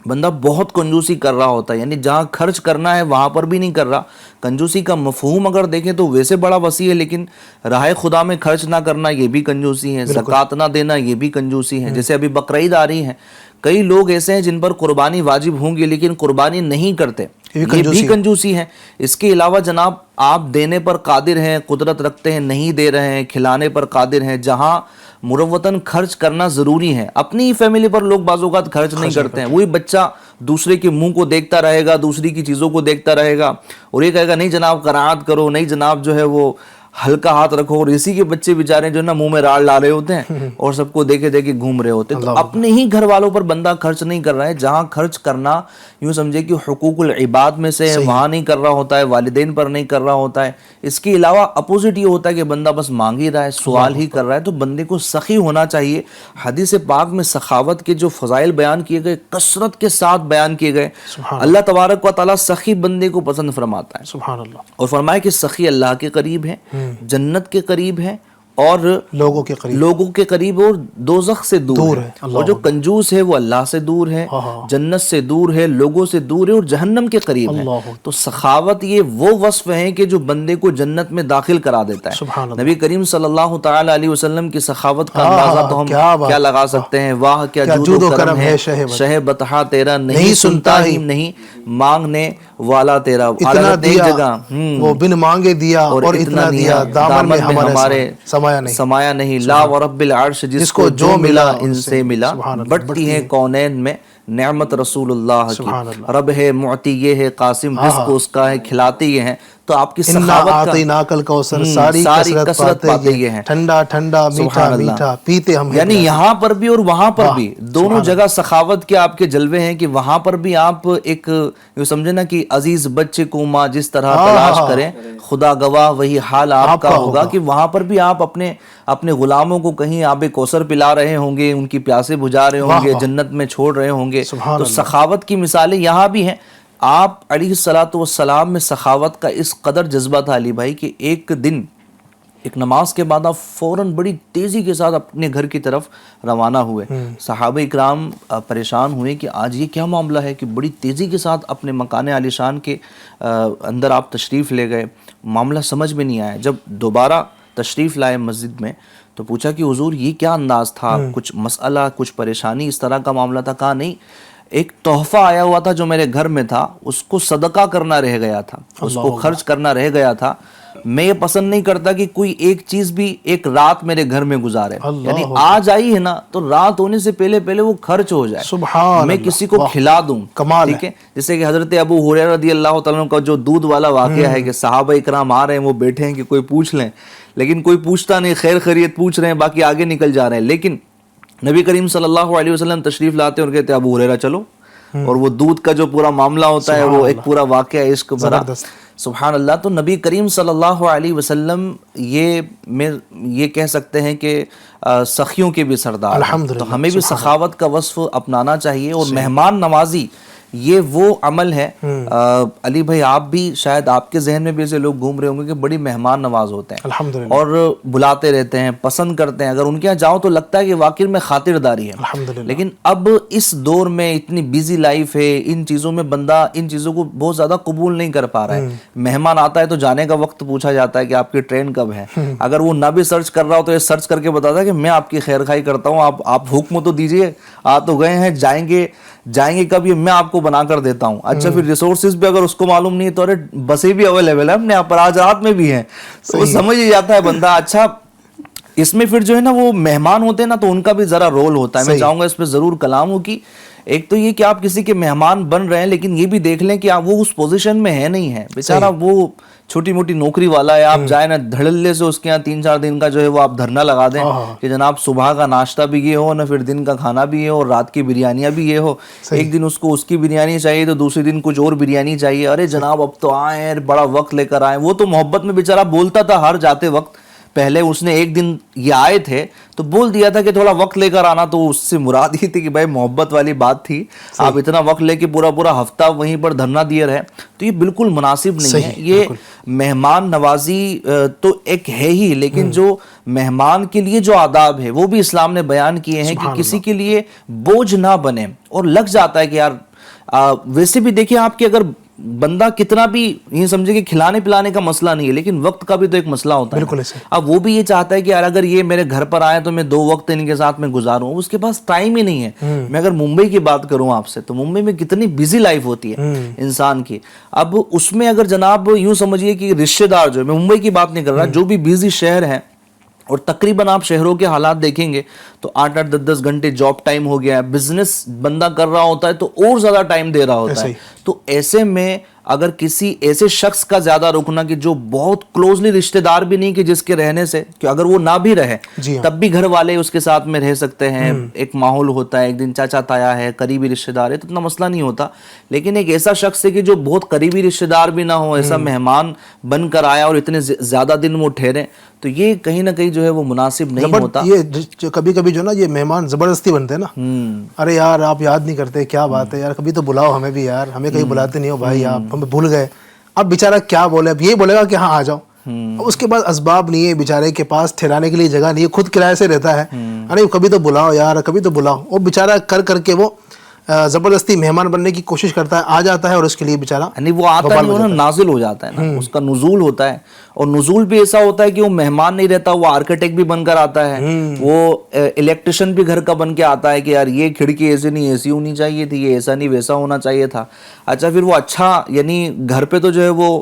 بندہ بہت کنجوسی کر رہا ہوتا ہے، یعنی جہاں خرچ کرنا ہے وہاں پر بھی نہیں کر رہا. کنجوسی کا مفہوم اگر دیکھیں تو ویسے بڑا وسیع ہے، لیکن راہ خدا میں خرچ نہ کرنا یہ بھی کنجوسی ہے، زکوٰۃ نہ دینا یہ بھی کنجوسی ہے. جیسے ابھی بقرعید آ رہی ہے، کئی لوگ ایسے ہیں جن پر قربانی واجب ہوں گی لیکن قربانی نہیں کرتے، یہ بھی کنجوسی ہے. اس کے علاوہ جناب آپ دینے پر قادر ہیں، قدرت رکھتے ہیں، نہیں دے رہے ہیں، کھلانے پر قادر ہیں. جہاں مروتاً خرچ کرنا ضروری ہے، اپنی ہی فیملی پر لوگ بعض اوقات خرچ نہیں کرتے ہیں. وہی بچہ دوسرے کے منہ کو دیکھتا رہے گا، دوسری کی چیزوں کو دیکھتا رہے گا اور یہ کہے گا نہیں جناب قناعت کرو، نہیں جناب جو ہے وہ ہلکا ہاتھ رکھو. اور اسی کے بچے بیچارے جو نا منہ میں راڑ لا رہے ہوتے ہیں اور سب کو دیکھے دیکھے گھوم رہے ہوتے ہیں. تو اپنے ہی گھر والوں پر بندہ خرچ نہیں کر رہا ہے. جہاں خرچ کرنا یوں سمجھے کہ حقوق العباد میں سے ہے، وہاں نہیں کر رہا ہوتا ہے، والدین پر نہیں کر رہا ہوتا ہے. اس کے علاوہ اپوزٹ یہ ہوتا ہے کہ بندہ بس مانگ ہی رہا ہے، سوال ہی کر رہا ہے. تو بندے کو سخی ہونا چاہیے. حدیث پاک میں سخاوت کے جو فضائل بیان کیے گئے کثرت کے ساتھ بیان کیے گئے. اللہ تبارک و تعالیٰ سخی بندے کو پسند فرماتا ہے. سبحان اللہ. اور فرمایا کہ سخی اللہ کے قریب ہے، جنت کے قریب ہے اور لوگوں کے قریب اور دوزخ سے دور ہے. اور جو کنجوس ہے وہ اللہ سے دور ہے، جنت سے دور ہے، لوگوں سے دور ہے اور جہنم کے قریب ہے. تو سخاوت یہ وہ وصف ہیں کہ جو بندے کو جنت میں داخل کرا دیتا ہے. نبی کریم صلی اللہ تعالی علیہ وسلم کی سخاوت کا اندازہ تو ہم کیا لگا سکتے ہیں. واہ کیا جود و کرم ہے، شہ بطحا تیرا نہیں سنتا ہی نہیں مانگنے والا تیرا. اتنا دیا وہ بن مانگے دیا اور اتنا دیا دامن میں ہمارے سمایا نہیں لا ورب العرش جس کو جو ملا ان سے ملا، بڑھتی ہیں کونین میں نعمت رسول اللہ کی، رب ہے معطی یہ ہے قاسم رزق اس کا ہے کھلاتے یہ ہیں. تو آپ کی سخاوت کا ساری کثرت پاتے یہ ہیں، ٹھنڈا ٹھنڈا میٹھا میٹھا پیتے ہم. یعنی یہاں پر بھی اور وہاں پر بھی دونوں جگہ سخاوت کے آپ کے جلوے ہیں کہ وہاں پر بھی آپ ایک یوں سمجھے نا کہ عزیز بچے کو ماں جس طرح تلاش کریں خدا گواہ وہی حال آپ کا ہوگا، کہ وہاں پر بھی آپ اپنے غلاموں کو کہیں آب کوثر پلا رہے ہوں گے، ان کی پیاسے بجھا رہے ہوں گے، جنت میں چھوڑ رہے ہوں گے. تو سخاوت کی مثالیں یہاں بھی ہیں. آپ علیہ الصلوۃ والسلام میں سخاوت کا اس قدر جذبہ تھا علی بھائی کہ ایک دن ایک نماز کے بعد آپ فوراً بڑی تیزی کے ساتھ اپنے گھر کی طرف روانہ ہوئے. صحابہ اکرام پریشان ہوئے کہ آج یہ کیا معاملہ ہے کہ بڑی تیزی کے ساتھ اپنے مکان عالی شان کے اندر آپ تشریف لے گئے. معاملہ سمجھ میں نہیں آیا. جب دوبارہ تشریف لائے مسجد میں تو پوچھا کہ حضور یہ کیا انداز تھا، کچھ مسئلہ کچھ پریشانی اس طرح کا معاملہ تھا؟ کہا نہیں، ایک تحفہ آیا ہوا تھا جو میرے گھر میں تھا، اس کو صدقہ کرنا رہ گیا تھا، اس کو خرچ کرنا رہ گیا تھا. میں یہ پسند نہیں کرتا کہ کوئی ایک چیز بھی ایک رات میرے گھر میں گزارے، یعنی آج آئی ہے نا تو رات ہونے سے پہلے وہ خرچ ہو جائے، میں کسی کو کھلا دوں. ٹھیک ہے، جیسے کہ حضرت ابو ہریرہ رضی اللہ تعالیٰ عنہ کا جو دودھ والا واقعہ ہے کہ صحابہ اکرام آ رہے ہیں، وہ بیٹھے ہیں کہ کوئی پوچھ لیں، لیکن کوئی پوچھتا نہیں، خیر خیریت پوچھ رہے ہیں، باقی آگے نکل جا رہے ہیں. لیکن نبی کریم صلی اللہ علیہ وسلم تشریف لاتے ہیں اور کہتے ہیں ابو ہریرہ چلو، اور وہ دودھ کا جو پورا معاملہ ہوتا ہے وہ ایک پورا واقعہ عشق بھرا. سبحان اللہ. تو نبی کریم صلی اللہ علیہ وسلم یہ کہہ سکتے ہیں کہ سخیوں کے بھی سردار. تو ہمیں بھی سخاوت کا وصف اپنانا چاہیے. اور مہمان نوازی یہ وہ عمل ہے علی بھائی، آپ بھی شاید آپ کے ذہن میں بھی ایسے لوگ گھوم رہے ہوں گے کہ بڑی مہمان نواز ہوتے ہیں اور بلاتے رہتے ہیں، پسند کرتے ہیں. اگر ان کے یہاں جاؤ تو لگتا ہے کہ واقعی میں خاطرداری ہے. لیکن اب اس دور میں اتنی بیزی لائف ہے، ان چیزوں میں بندہ ان چیزوں کو بہت زیادہ قبول نہیں کر پا رہا ہے. مہمان آتا ہے تو جانے کا وقت پوچھا جاتا ہے کہ آپ کی ٹرین کب ہے. اگر وہ نہ بھی سرچ کر رہا ہو تو یہ سرچ کر کے بتاتا ہے کہ میں آپ کی خیر خواہی کرتا ہوں، آپ حکم تو دیجئے، آ تو گئے ہیں، جائیں گے کب یہ میں آپ کو بنا کر دیتا ہوں. اچھا پھر ریسورسز بھی اگر اس کو معلوم نہیں ہے تو ارے بسیں بھی اویلیبل ہیں اپنے اپراجات میں بھی ہیں، تو وہ سمجھ ہی جاتا ہے بندہ. اچھا اس میں پھر جو ہے نا وہ مہمان ہوتے ہیں نا تو ان کا بھی ذرا رول ہوتا ہے. میں چاہوں گا اس پہ ضرور کلام ہو. کہ ایک تو یہ کہ آپ کسی کے مہمان بن رہے ہیں، لیکن یہ بھی دیکھ لیں کہ آپ وہ اس پوزیشن میں ہے نہیں ہے، بیچارہ وہ چھوٹی موٹی نوکری والا ہے. آپ جائیں نا دھڑلے سے اس کے یہاں 3-4 دن کا جو ہے وہ آپ دھرنا لگا دیں کہ جناب صبح کا ناشتہ بھی یہ ہو، نہ پھر دن کا کھانا بھی یہ ہو، اور رات کی بریانیاں بھی یہ ہو. ایک دن اس کو اس کی بریانی چاہیے تو دوسرے دن کچھ اور بریانی چاہیے. ارے جناب اب تو آئیں، بڑا وقت لے کر آئیں. وہ تو محبت میں بیچارہ بولتا تھا ہر جاتے وقت. پہلے اس نے ایک دن یہ آئے تھے تو بول دیا تھا کہ تھوڑا وقت لے کر آنا، تو اس سے مراد یہ تھی کہ بھائی محبت والی بات تھی. آپ اتنا وقت لے کے پورا ہفتہ وہیں پر دھرنا دیے رہے تو یہ بالکل مناسب نہیں ہے. یہ مہمان نوازی تو ایک ہے ہی، لیکن جو مہمان کے لیے جو آداب ہے وہ بھی اسلام نے بیان کیے ہیں کہ کسی کے لیے بوجھ نہ بنے. اور لگ جاتا ہے کہ یار ویسے بھی دیکھیں آپ کے اگر بندہ کتنا بھی یہ سمجھے کہ کھلانے پلانے کا مسئلہ نہیں ہے، لیکن وقت کا بھی تو ایک مسئلہ ہوتا ہے. اب وہ بھی یہ چاہتا ہے کہ یار اگر یہ میرے گھر پر آئے تو میں 2 وقت ان کے ساتھ میں گزاروں. اس کے پاس ٹائم ہی نہیں ہے. میں اگر ممبئی کی بات کروں آپ سے تو ممبئی میں کتنی بیزی لائف ہوتی ہے انسان کی. اب اس میں اگر جناب یوں سمجھیے کہ رشتہ دار جو ہے، میں ممبئی کی بات نہیں کر رہا، جو بھی بیزی شہر ہیں، اور تقریباً آپ شہروں کے حالات دیکھیں گے تو 8-8 10-10 گھنٹے جاب ٹائم ہو گیا ہے. بزنس بندہ کر رہا ہوتا ہے تو اور زیادہ ٹائم دے رہا ہوتا ہے. تو ایسے میں اگر کسی ایسے شخص کا زیادہ رکنا کہ جو بہت کلوزلی رشتہ دار بھی نہیں کہ جس کے رہنے سے کہ اگر وہ نہ بھی رہے تب بھی گھر والے اس کے ساتھ میں رہ سکتے ہیں، ایک ماحول ہوتا ہے، ایک دن چاچا تایا ہے، قریبی رشتہ دار ہے تو اتنا مسئلہ نہیں ہوتا. لیکن ایک ایسا شخص ہے کہ جو بہت قریبی رشتہ دار بھی نہ ہو، ایسا مہمان بن کر آیا اور اتنے زیادہ دن وہ ٹھہرے، تو یہ کہیں نہ کہیں جو ہے وہ مناسب نہیں ہوتا. یہ کبھی کبھی جو نا یہ مہمان زبردستی بنتے ہیں نا. ارے یار آپ یاد نہیں کرتے، کیا بات ہے یار، کبھی تو بلاؤ ہمیں بھی یار، ہمیں کہیں بلاتے نہیں ہو بھائی، آپ ہمیں بھول گئے. اب بیچارہ کیا بولے، اب یہی بولے گا کہ ہاں آ جاؤ. اس کے بعد اسباب نہیں ہے بیچارے کے پاس، ٹھہرانے کے لیے جگہ نہیں ہے، خود کرائے سے رہتا ہے. ارے کبھی تو بلاؤ یار، کبھی تو بلاؤ. وہ بیچارہ کر کے وہ زبردستی مہمان بننے کی کوشش کرتا ہے، آ جاتا ہے اور اس کے لیے بیچارہ یعنی وہ آتا ہے نازل ہو جاتا ہے نا، اس کا نزول ہوتا ہے. اور نزول بھی ایسا ہوتا ہے کہ وہ مہمان نہیں رہتا، وہ آرکیٹیکٹ بھی بن کر آتا ہے، وہ الیکٹریشین بھی گھر کا بن کے آتا ہے کہ یار یہ کھڑکی ایسے نہیں ایسی ہونی چاہیے تھی، یہ ایسا نہیں ویسا ہونا چاہیے تھا. اچھا پھر وہ اچھا یعنی گھر پہ تو جو ہے وہ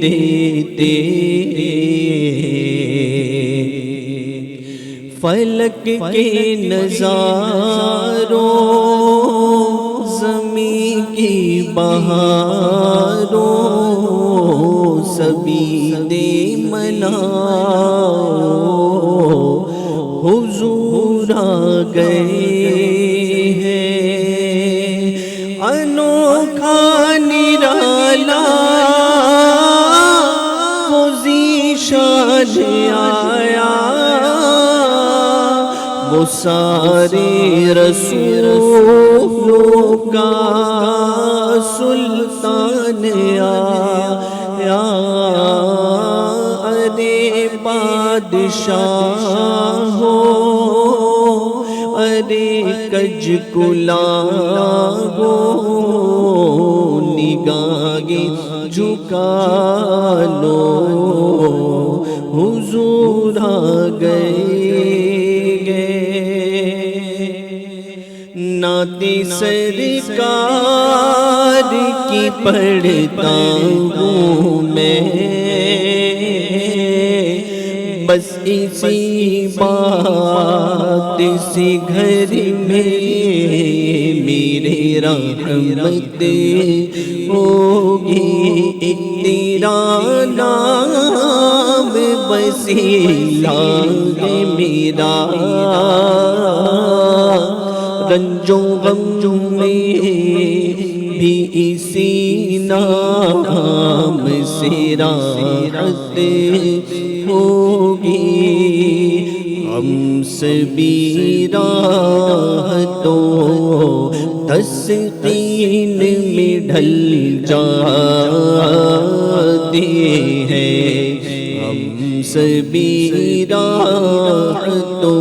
دیتے فلک کے نظاروں زمین کی بہاروں سبھی دے مناؤ حضور آ گئے ہیں انوکھا نرالا وہ ذیشان آیا وہ سارے رسولوں کا سلطان آیا ارے بادشاہ ہو ارے کج کلا ہو نگاہیں جھکا لو حضور آ گئے نعت سرکار کی پڑھتا ہوں میں بس اسی بات سے گھر میں میرے رحمت ہوگی ایک تیرا نام وسیلہ ہے میرا رنج و غم میں بھی اسی نام سے راحت ہوگی ہم سبھی راحتوں تسکین میں ڈھل جاتے ہیں ہم سبھی راحتوں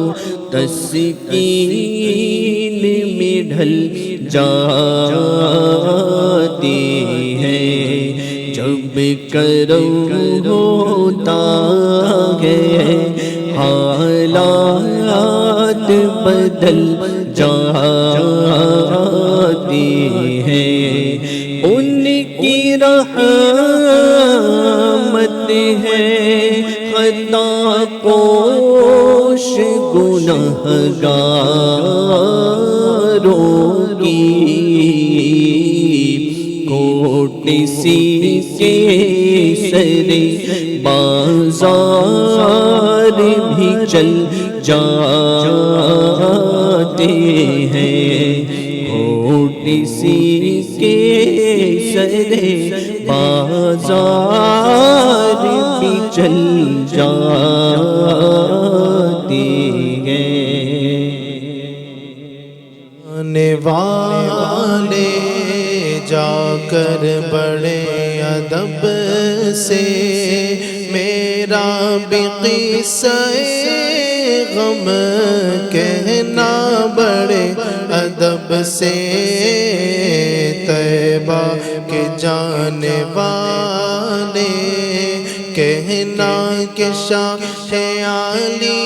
تسکین میں ڈھل جاتے ہیں جب کرم ہوتا ہے حالات بدل جاتے ہیں ان کی رحمت ہے خطا پوش گنہگاروں کی کوٹ سی کے سر بازار بھی چل جاتے ہیں کوٹ سی کے سر بازار بھی چل جاتے ہیں آنے والے جا کر بڑے ادب سے میرا بھی قصہ غم کہنا بڑے ادب سے طیبہ کے جانے والے کہنا کہ شاہ علی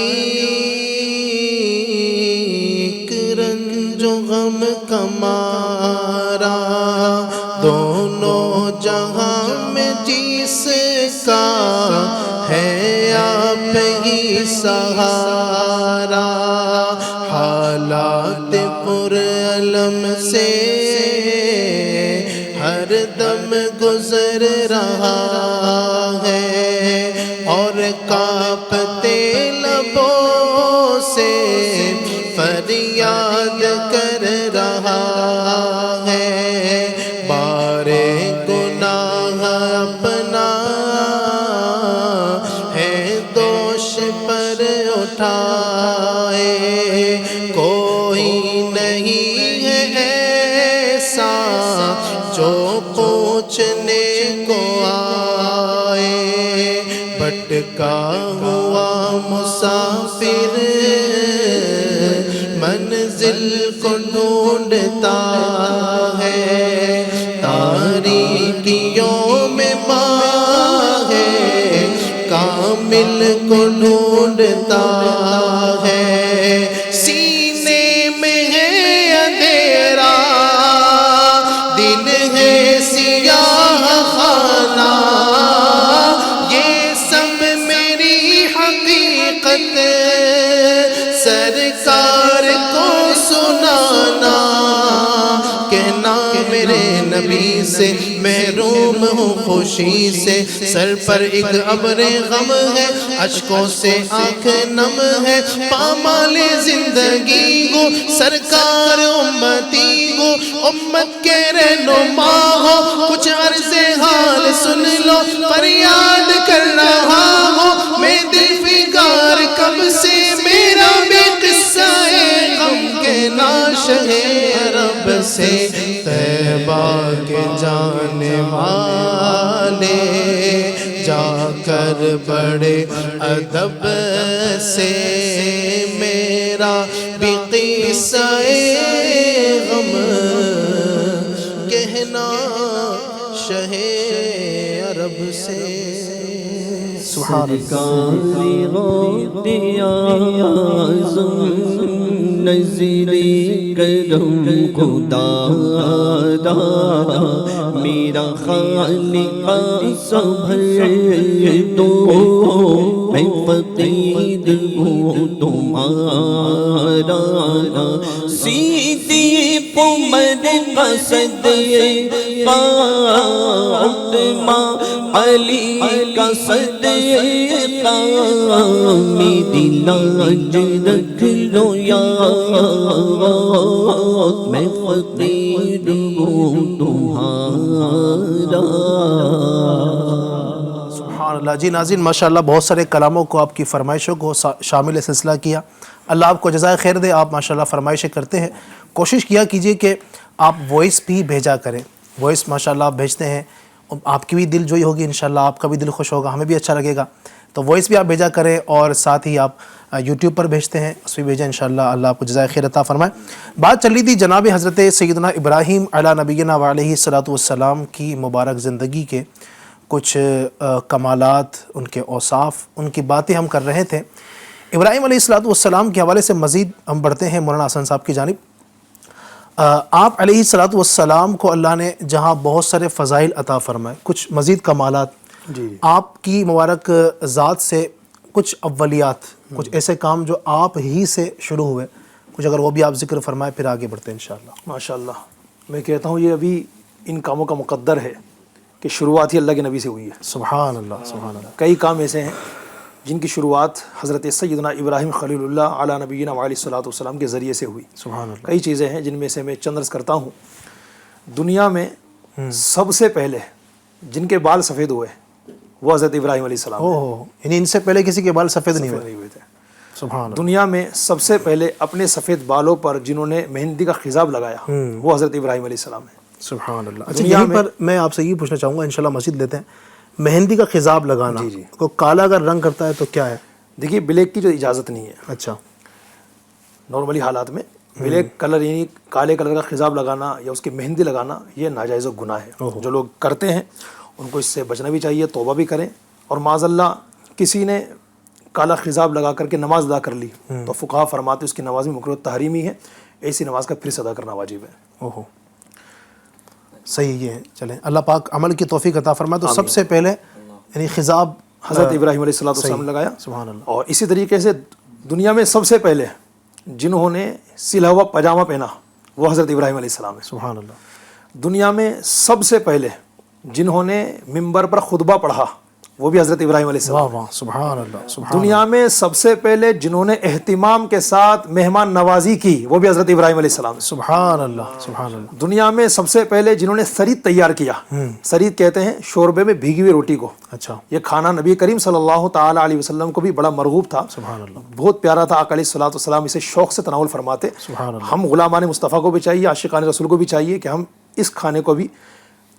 رنج و غم کمارا دونوں جہاں میں جس کا ہے آپ ہی سہارا حالات پر علم سے ہر دم گزر رہا ہے اور کانپتے لبوں سے فریاد کر رہا ہے بارے گناہ اپنا ہے دوش پر اٹھائے کوئی نہیں ہے ایسا جو پوچھنے کو آئے بھٹکا ہوا مسافر منزل کو ڈھونڈتا ہے تاریکیوں میں باہ کامل کو ڈھونڈتا ہے سینے میں ہے اندھیرا دل ہے سیاہ خانہ نبی سے محروم ہوں خوشی سے، سر پر ایک ابر غم ہے، اشکوں سے آنکھ نم ہے، پامال زندگی گو سرکار امتی گو، امت کے رہنما ہو، کچھ عرض حال سن لو، فریاد کر رہا ہوں میں دل فگار کب سے، میرا بھی قصہ غم کے ناشہ عرب سے، طیبہ کے جانے والے جا کر بڑے ادب سے، میرا بھی قصہ غم کہنا شہ عرب سے۔ سرکاری غوث اعظم نظر کرم خدا دا، میرا خالق صبر دو، میں فقیر ہوں تمہارا، سیدھی عمر قصد فاطمہ علی کا صدقہ، میری لاج رکھ لو یا میں فقیر ہوں تمہارا۔ سبحان اللہ۔ جی ناظرین، ماشاءاللہ بہت سارے کلاموں کو آپ کی فرمائشوں کو شامل سلسلہ کیا، اللہ آپ کو جزائے خیر دے۔ آپ ماشاءاللہ فرمائشیں کرتے ہیں، کوشش کیا کیجئے کہ آپ وائس بھی بھیجا کریں، وائس ماشاءاللہ آپ بھیجتے ہیں، آپ کی بھی دل جوئی ہوگی انشاءاللہ، آپ کا بھی دل خوش ہوگا، ہمیں بھی اچھا لگے گا، تو وائس بھی آپ بھیجا کریں، اور ساتھ ہی آپ یوٹیوب پر بھیجتے ہیں اس بھی بھیجیں انشاءاللہ، اللہ آپ کو جزائے خیر عطا فرمائے۔ بات چل رہی تھی جناب حضرت سیدنا ابراہیم علی نبینا وعلیہ الصلوۃ والسلام کی مبارک زندگی کے کچھ کمالات، ان کے اوصاف، ان کی باتیں ہم کر رہے تھے۔ ابراہیم علیہ الصلوۃ والسلام کے حوالے سے مزید ہم بڑھتے ہیں مولانا حسن صاحب کی جانب۔ آپ علیہ الصلوۃ والسلام کو اللہ نے جہاں بہت سارے فضائل عطا فرمائے، کچھ مزید کمالات، جی آپ کی مبارک ذات سے کچھ اولیات، کچھ ایسے کام جو آپ ہی سے شروع ہوئے، کچھ اگر وہ بھی آپ ذکر فرمائے پھر آگے بڑھتے ہیں انشاءاللہ۔ ماشاءاللہ، میں کہتا ہوں یہ ابھی ان کاموں کا مقدر ہے کہ شروعات ہی اللہ کے نبی سے ہوئی ہے۔ سبحان اللہ، سبحان اللہ۔ کئی کام ایسے ہیں جن کی شروعات حضرت سیدنا ابراہیم خلیل اللہ علی نبینا علیہ الصلوۃ والسلام کے ذریعے سے ہوئی۔ سبحان اللہ۔ کئی چیزیں ہیں جن میں سے میں چند عرض کرتا ہوں۔ دنیا میں سب سے پہلے جن کے بال سفید ہوئے وہ حضرت ابراہیم علیہ السلام ہیں۔ اوہ، یعنی ان سے پہلے کسی کے بال سفید نہیں ہوئے؟ نہیں ہوئے تھے۔ سبحان اللہ۔ دنیا میں سب سے پہلے اپنے سفید بالوں پر جنہوں نے مہندی کا خضاب لگایا وہ حضرت ابراہیم علیہ السلام ہیں۔ سبحان اللہ۔ اچھا، یہیں پر میں آپ سے یہ پوچھنا چاہوں گا، انشاءاللہ مزید لیتے ہیں، مہندی کا خضاب لگانا، کو کالا اگر رنگ کرتا ہے تو کیا ہے؟ دیکھیے، بلیک کی جو اجازت نہیں ہے اچھا، نارملی حالات میں، بلیک کلر یعنی کالے کلر کا خضاب لگانا یا اس کی مہندی لگانا یہ ناجائز و گناہ ہے۔ جو لوگ کرتے ہیں ان کو اس سے بچنا بھی چاہیے، توبہ بھی کریں، اور معاذ اللہ کسی نے کالا خضاب لگا کر کے نماز ادا کر لی تو فقہا فرماتے اس کی نماز میں مکروہ تحریمی ہے، ایسی نماز کا پھر سے ادا کرنا واجب ہے۔ اوہو، صحیح، یہ ہے۔ چلیں، اللہ پاک عمل کی توفیق عطا فرمائے۔ تو سب سے پہلے یعنی خضاب حضرت ابراہیم علیہ الصلوۃ والسلام نے لگایا۔ سبحان اللہ۔ اور اسی طریقے سے دنیا میں سب سے پہلے جنہوں نے سلا ہوا پاجامہ پہنا وہ حضرت ابراہیم علیہ السلام ہے۔ سبحان اللہ۔ دنیا میں سب سے پہلے جنہوں نے ممبر پر خطبہ پڑھا وہ بھی حضرت ابراہیم علیہ السلام۔ واہ واہ، سبحان اللہ، سبحان دنیا میں سب سے پہلے جنہوں نے اہتمام کے ساتھ مہمان نوازی کی وہ بھی حضرت ابراہیم علیہ السلام ہے۔ سبحان اللہ، سبحان اللہ۔ دنیا میں سب سے پہلے جنہوں نے سرید تیار کیا، سرید کہتے ہیں شوربے میں بھیگی ہوئی روٹی کو، اچھا، یہ کھانا نبی کریم صلی اللہ تعالی علیہ وسلم کو بھی بڑا مرغوب تھا، سبحان اللہ، بہت پیارا تھا۔ آقا علیہ الصلوۃ والسلام اسے شوق سے تناول فرماتے۔ سبحان اللہ۔ ہم غلامان مصطفیٰ کو بھی چاہیے، عاشقان رسول کو بھی چاہیے کہ ہم اس کھانے کو بھی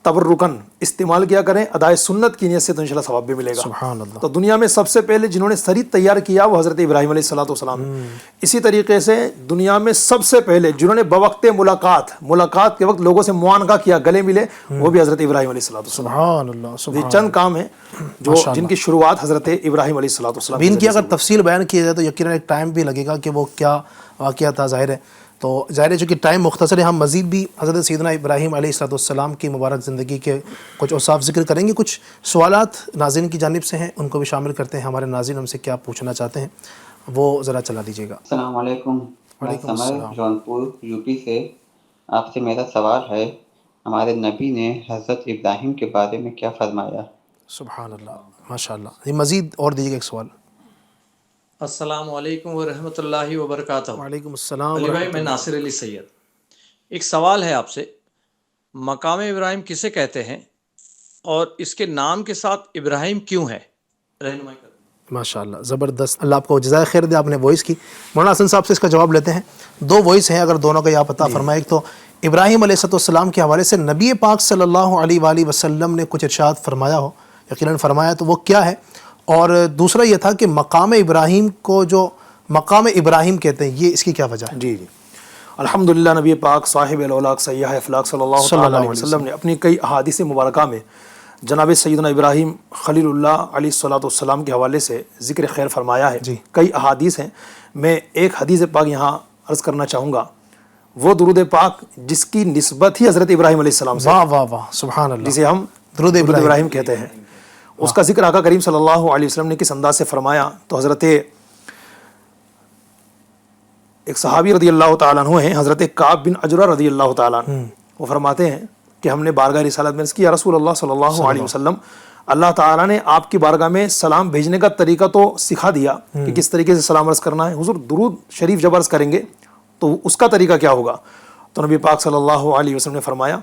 تبرکن استعمال کیا کریں، ادائے سنت کی نیت سے، تو انشاءاللہ ثواب بھی ملے گا۔ سبحان اللہ۔ تو دنیا میں سب سے پہلے جنہوں نے سرید تیار کیا وہ حضرت ابراہیم علیہ الصلوۃ والسلام ہیں۔ اسی طریقے سے دنیا میں سب سے پہلے جنہوں نے بوقت ملاقات کے وقت لوگوں سے معانقہ کیا، گلے ملے، وہ بھی حضرت ابراہیم علیہ الصلوۃ والسلام۔ سبحان اللہ، یہ سبحان چند کام ہیں جو جن کی شروعات حضرت ابراہیم علیہ الصلوۃ والسلام ان کی اگر تفصیل بیان کیا جائے تو یقیناً ایک ٹائم بھی لگے گا کہ وہ کیا واقعہ تھا، ظاہر ہے۔ تو ظاہر ہے چونکہ ٹائم مختصر ہے، ہم مزید بھی حضرت سیدنا ابراہیم علیہ الصلوۃ والسلام کی مبارک زندگی کے کچھ اوصاف ذکر کریں گے۔ کچھ سوالات ناظرین کی جانب سے ہیں، ان کو بھی شامل کرتے ہیں۔ ہمارے ناظرین ہم سے کیا پوچھنا چاہتے ہیں وہ ذرا چلا دیجیے گا۔ السلام علیکم، میں سمر جونپور یو پی سے۔ آپ سے میرا سوال ہے ہمارے نبی نے حضرت ابراہیم کے بارے میں کیا فرمایا؟ سبحان اللہ، ماشاء اللہ۔ یہ مزید اور دیجیے گا ایک سوال۔ السلام علیکم ورحمۃ اللہ وبرکاتہ۔ وعلیکم السلام علی بھائی، میں ناصر علی سید۔ ایک سوال ہے آپ سے، مقام ابراہیم کسے کہتے ہیں اور اس کے نام کے ساتھ ابراہیم کیوں ہے؟ رہنمائی کر۔ ماشاء اللہ، زبردست، اللہ آپ کو جزائے خیر دے، آپ نے وائس کی۔ مولانا حسن صاحب سے اس کا جواب لیتے ہیں۔ دو وائس ہیں، اگر دونوں کا یہ آپ عطا فرمائے۔ ایک تو ابراہیم علیہ السلام کے حوالے سے نبی پاک صلی اللہ علیہ وآلہ وسلم نے کچھ ارشاد فرمایا ہو، یقیناً فرمایا، تو وہ کیا ہے؟ اور دوسرا یہ تھا کہ مقام ابراہیم کو جو مقام ابراہیم کہتے ہیں، یہ اس کی کیا وجہ ہے؟ جی جی، الحمدللہ، نبی پاک صاحب الاولاق سیاح افلاق صلی اللہ تعالیٰ علیہ وسلم نے اپنی کئی احادیث مبارکہ میں جناب سیدنا ابراہیم خلیل اللہ علیہ السلام کے حوالے سے ذکر خیر فرمایا ہے۔ جی، کئی احادیث ہیں، میں ایک حدیث پاک یہاں عرض کرنا چاہوں گا، وہ درود پاک جس کی نسبت ہی حضرت ابراہیم علیہ السلام سے، واہ واہ واہ، سبحان اللہ، جسے ہم درود ابراہیم کہتے ہیں، اس کا ذکر آقا کریم صلی اللہ علیہ وسلم نے کس انداز سے فرمایا؟ تو حضرت ایک صحابی رضی اللہ تعالیٰ عنہ ہیں، حضرت کعب بن عجرہ رضی اللہ تعالیٰ عنہ، وہ فرماتے ہیں کہ ہم نے بارگاہ رسالت میں عرض کی، یا رسول اللہ صلی اللہ علیہ وسلم، اللہ تعالیٰ نے آپ کی بارگاہ میں سلام بھیجنے کا طریقہ تو سکھا دیا کہ کس طریقے سے سلام عرض کرنا ہے، حضور درود شریف جب عرض کریں گے تو اس کا طریقہ کیا ہوگا؟ تو نبی پاک صلی اللہ علیہ وسلم نے فرمایا،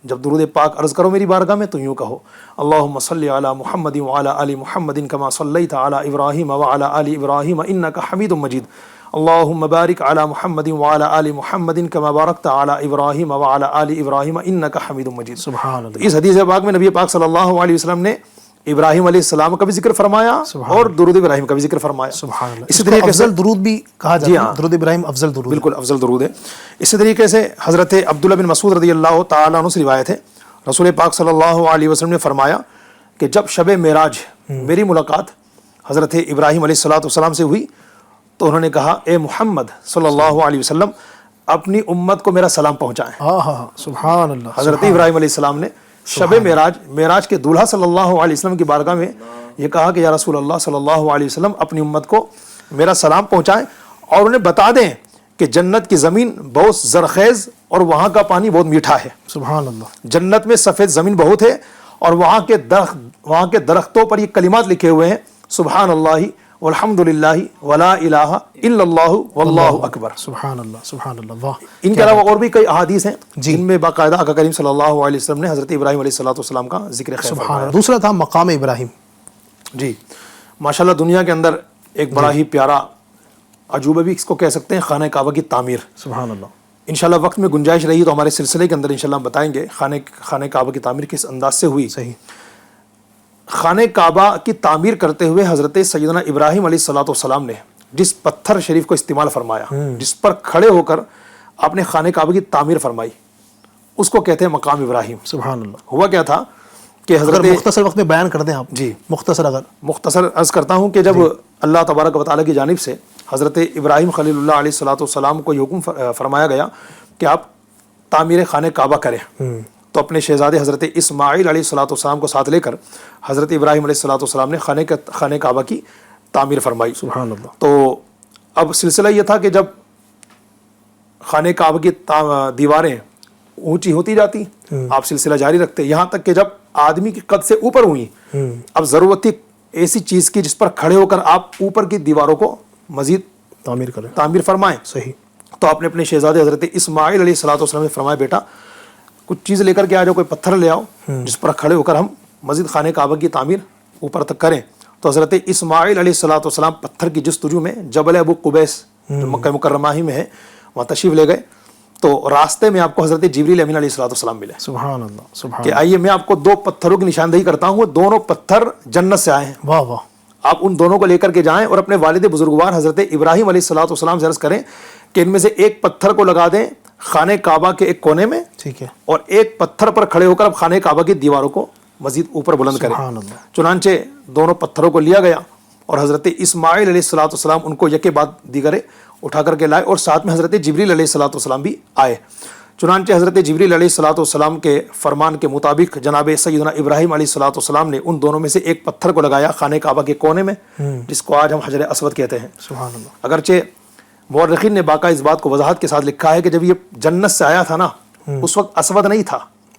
جب درود پاک عرض کرو میری بارگاہ میں تو یوں کہو، اللہم صلی علی محمد وعلی آل محمد کما صلیت علی ابراہیم وعلی آل ابراہیم انک حمید مجید، اللہم بارک علی محمد وعلی آل محمد کما بارکت علی ابراہیم وعلی آل ابراہیم انک حمید مجید۔ سبحان اللہ۔ اس حدیث پاک میں نبی پاک صلی اللہ علیہ وسلم نے ابراہیم علیہ السلام کا بھی ذکر فرمایا اور درود ابراہیم کا بھی ذکر فرمایا۔ سبحان اللہ، اسی اس کو طریقے سے افضل درود بھی کہا جاتا ہے، درود ابراہیم افضل درود، بالکل افضل درود ہے۔ اسی طریقے سے حضرت عبداللہ بن مسعود رضی اللہ تعالیٰ عنہ سے روایت ہے، رسول پاک صلی اللہ علیہ وسلم نے فرمایا کہ جب شب معراج میری ملاقات حضرت ابراہیم علیہ السلام سے ہوئی تو انہوں نے کہا، اے محمد صلی اللہ علیہ وسلم، اپنی امت کو میرا سلام پہنچائیں۔ سبحان اللہ۔ حضرت ابراہیم علیہ السلام نے شب معراج کے دولہا صلی اللہ علیہ وسلم کی بارگاہ میں یہ کہا کہ یا رسول اللہ صلی اللہ علیہ وسلم، اپنی امت کو میرا سلام پہنچائیں اور انہیں بتا دیں کہ جنت کی زمین بہت زرخیز اور وہاں کا پانی بہت میٹھا ہے۔ سبحان اللہ۔ جنت میں سفید زمین بہت ہے اور وہاں کے درختوں پر یہ کلمات لکھے ہوئے ہیں، سبحان اللہ والحمد للہ ولا الہ الا اللہ واللہ اکبر۔ سبحان اللہ، سبحان اللہ، واہ۔ ان کے علاوہ اور بھی کئی احادیث ہیں جی، جن میں باقاعدہ آقا کریم صلی اللہ علیہ وسلم نے حضرت ابراہیم علیہ السلام کا ذکر خیر سبحان فرمایا۔ اللہ۔ دوسرا تھا مقام ابراہیم۔ جی، ماشاءاللہ، دنیا کے اندر ایک بڑا ہی پیارا عجوبہ بھی اس کو کہہ سکتے ہیں، خانہ کعبہ کی تعمیر۔ سبحان اللہ۔ انشاءاللہ وقت میں گنجائش رہی تو ہمارے سلسلے کے اندر انشاءاللہ ہم بتائیں گے خانہ کعبہ کی تعمیر کس انداز سے ہوئی۔ صحیح۔ خانہ کعبہ کی تعمیر کرتے ہوئے حضرت سیدنا ابراہیم علیہ السلام نے جس پتھر شریف کو استعمال فرمایا، جس پر کھڑے ہو کر آپ نے خانہ کعبہ کی تعمیر فرمائی، اس کو کہتے ہیں مقام ابراہیم۔ سبحان اللہ۔ ہوا کیا تھا کہ حضرت، مختصر وقت میں بیان کر دیں آپ۔ جی، مختصر عرض کرتا ہوں کہ جب اللہ تبارک و تعالیٰ کی جانب سے حضرت ابراہیم خلیل اللہ علیہ السلام کو یہ حکم فرمایا گیا کہ آپ تعمیر خانہ کعبہ کریں، تو اپنے شہزادے حضرت اسماعیل علیہ السلام کو ساتھ لے کر حضرت ابراہیم علیہ السلام نے خانہ کعبہ کی تعمیر فرمائی۔ سبحان اللہ۔ تو اب سلسلہ یہ تھا کہ جب خانہ کعبہ کی دیواریں اونچی ہوتی جاتی، آپ سلسلہ جاری رکھتے، یہاں تک کہ جب آدمی کی قد سے اوپر ہوئی، اب ضرورت تھی ایسی چیز کی جس پر کھڑے ہو کر آپ اوپر کی دیواروں کو مزید تعمیر فرمائیں۔ صحیح۔ تو آپ نے اپنے شہزادے حضرت اسماعیل علیہ السلام نے فرمایا، بیٹا کچھ چیز لے کر کے آ جاؤ، کوئی پتھر لے آؤ جس پر کھڑے ہو کر ہم مزید خانہ کعبہ کی تعمیر اوپر تک کریں۔ تو حضرت اسماعیل علیہ السلام پتھر کی جستجو میں جبل ابو قبیس جو مکہ مکرمہ ہی میں ہے وہاں تشریف لے گئے، تو راستے میں آپ کو حضرت جبریل امین علیہ السلام ملے۔ سبحان اللہ، سبحان کہ آئیے میں آپ کو دو پتھروں کی نشاندہی کرتا ہوں، وہ دونوں پتھر جنت سے آئے ہیں، واہ واہ، آپ ان دونوں کو لے کر کے جائیں اور اپنے والد بزرگوار حضرت ابراہیم علیہ السلام سے عرض کریں کہ ان میں سے ایک پتھر کو لگا دیں خانہ کعبہ کے ایک کونے میں، ٹھیک ہے، اور ایک پتھر پر کھڑے ہو کر اب خانہ کعبہ کی دیواروں کو مزید اوپر بلند کریں۔ چنانچہ دونوں پتھروں کو لیا گیا اور حضرت اسماعیل علیہ السلام ان کو یکے بعد دیگرے اٹھا کر کے لائے اور ساتھ میں حضرت جبریل علیہ السلام بھی آئے۔ چنانچہ حضرت جبریل علیہ السلام کے فرمان کے مطابق جناب سیدنا ابراہیم علیہ السلام نے ان دونوں میں سے ایک پتھر کو لگایا خانہ کعبہ کے کونے میں، جس کو آج ہم حجر اسود کہتے ہیں۔ سبحان اللہ۔ اگرچہ مورخین نے باقاعدہ اس بات کو وضاحت کے ساتھ لکھا ہے کہ جب یہ جنت سے آیا تھا نا، اس وقت اسود نہیں تھا،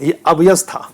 یہ ابیض تھا،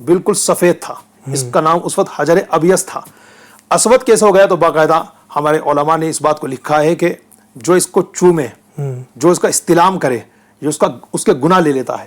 بالکل سفید تھا، اس کا نام اس وقت حجر ابیض تھا. اسود کیسے ہو گیا؟ تو باقاعدہ ہمارے علماء نے اس بات کو لکھا ہے کہ جو اس کو چومے، جو اس کا استلام کرے، جو اس کے گناہ لے لیتا ہے.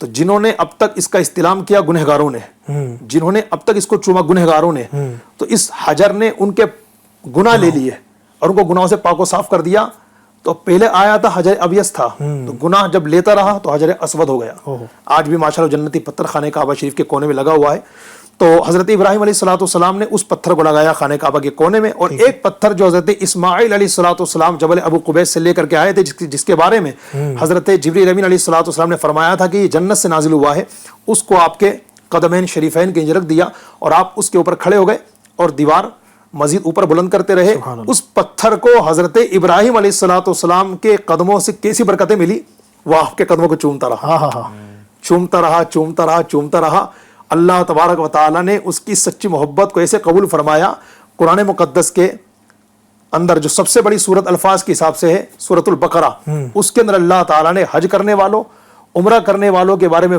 تو جنہوں نے اب تک اس کا استلام کیا گنہگاروں نے، جنہوں نے اب تک اس کو چوما گنہگاروں نے، تو اس حجر نے ان کے گناہ لے لیے اور ان کو گناہوں سے پاک و صاف کر دیا. تو پہلے آیا تھا حجر ابیض تھا، تو گناہ جب لیتا رہا تو حجر اسود ہو گیا. آج بھی ماشاءاللہ جنتی پتھر خانہ کعبہ شریف کے کونے میں لگا ہوا ہے. تو حضرت ابراہیم علیہ السلام نے اس پتھر کو لگایا خانہ کعبہ کے کونے میں، اور ایک پتھر جو حضرت اسماعیل علیہ السلام جبل ابو قبیس سے لے کر کے آئے تھے، جس کے بارے میں حضرت جبریل امین علیہ السلام نے فرمایا تھا کہ یہ جنت سے نازل ہوا ہے، اس کو آپ کے قدمین شریفین کے نیچے رکھ دیا اور آپ اس کے اوپر کھڑے ہو گئے اور دیوار مزید اوپر بلند کرتے رہے. اس پتھر کو حضرت ابراہیم علیہ السلام کے قدموں سے کیسی برکتیں ملی، وہ آپ کے قدموں کو چومتا رہا، چومتا رہا، چومتا رہا، چومتا رہا. اللہ تبارک و تعالیٰ نے اس کی سچی محبت کو ایسے قبول فرمایا. قرآن مقدس کے اندر جو سب سے بڑی سورت الفاظ کے حساب سے ہے سورت البقرہ، اس کے اندر اللہ تعالیٰ نے حج کرنے والوں، عمرہ کرنے والوں کے بارے میں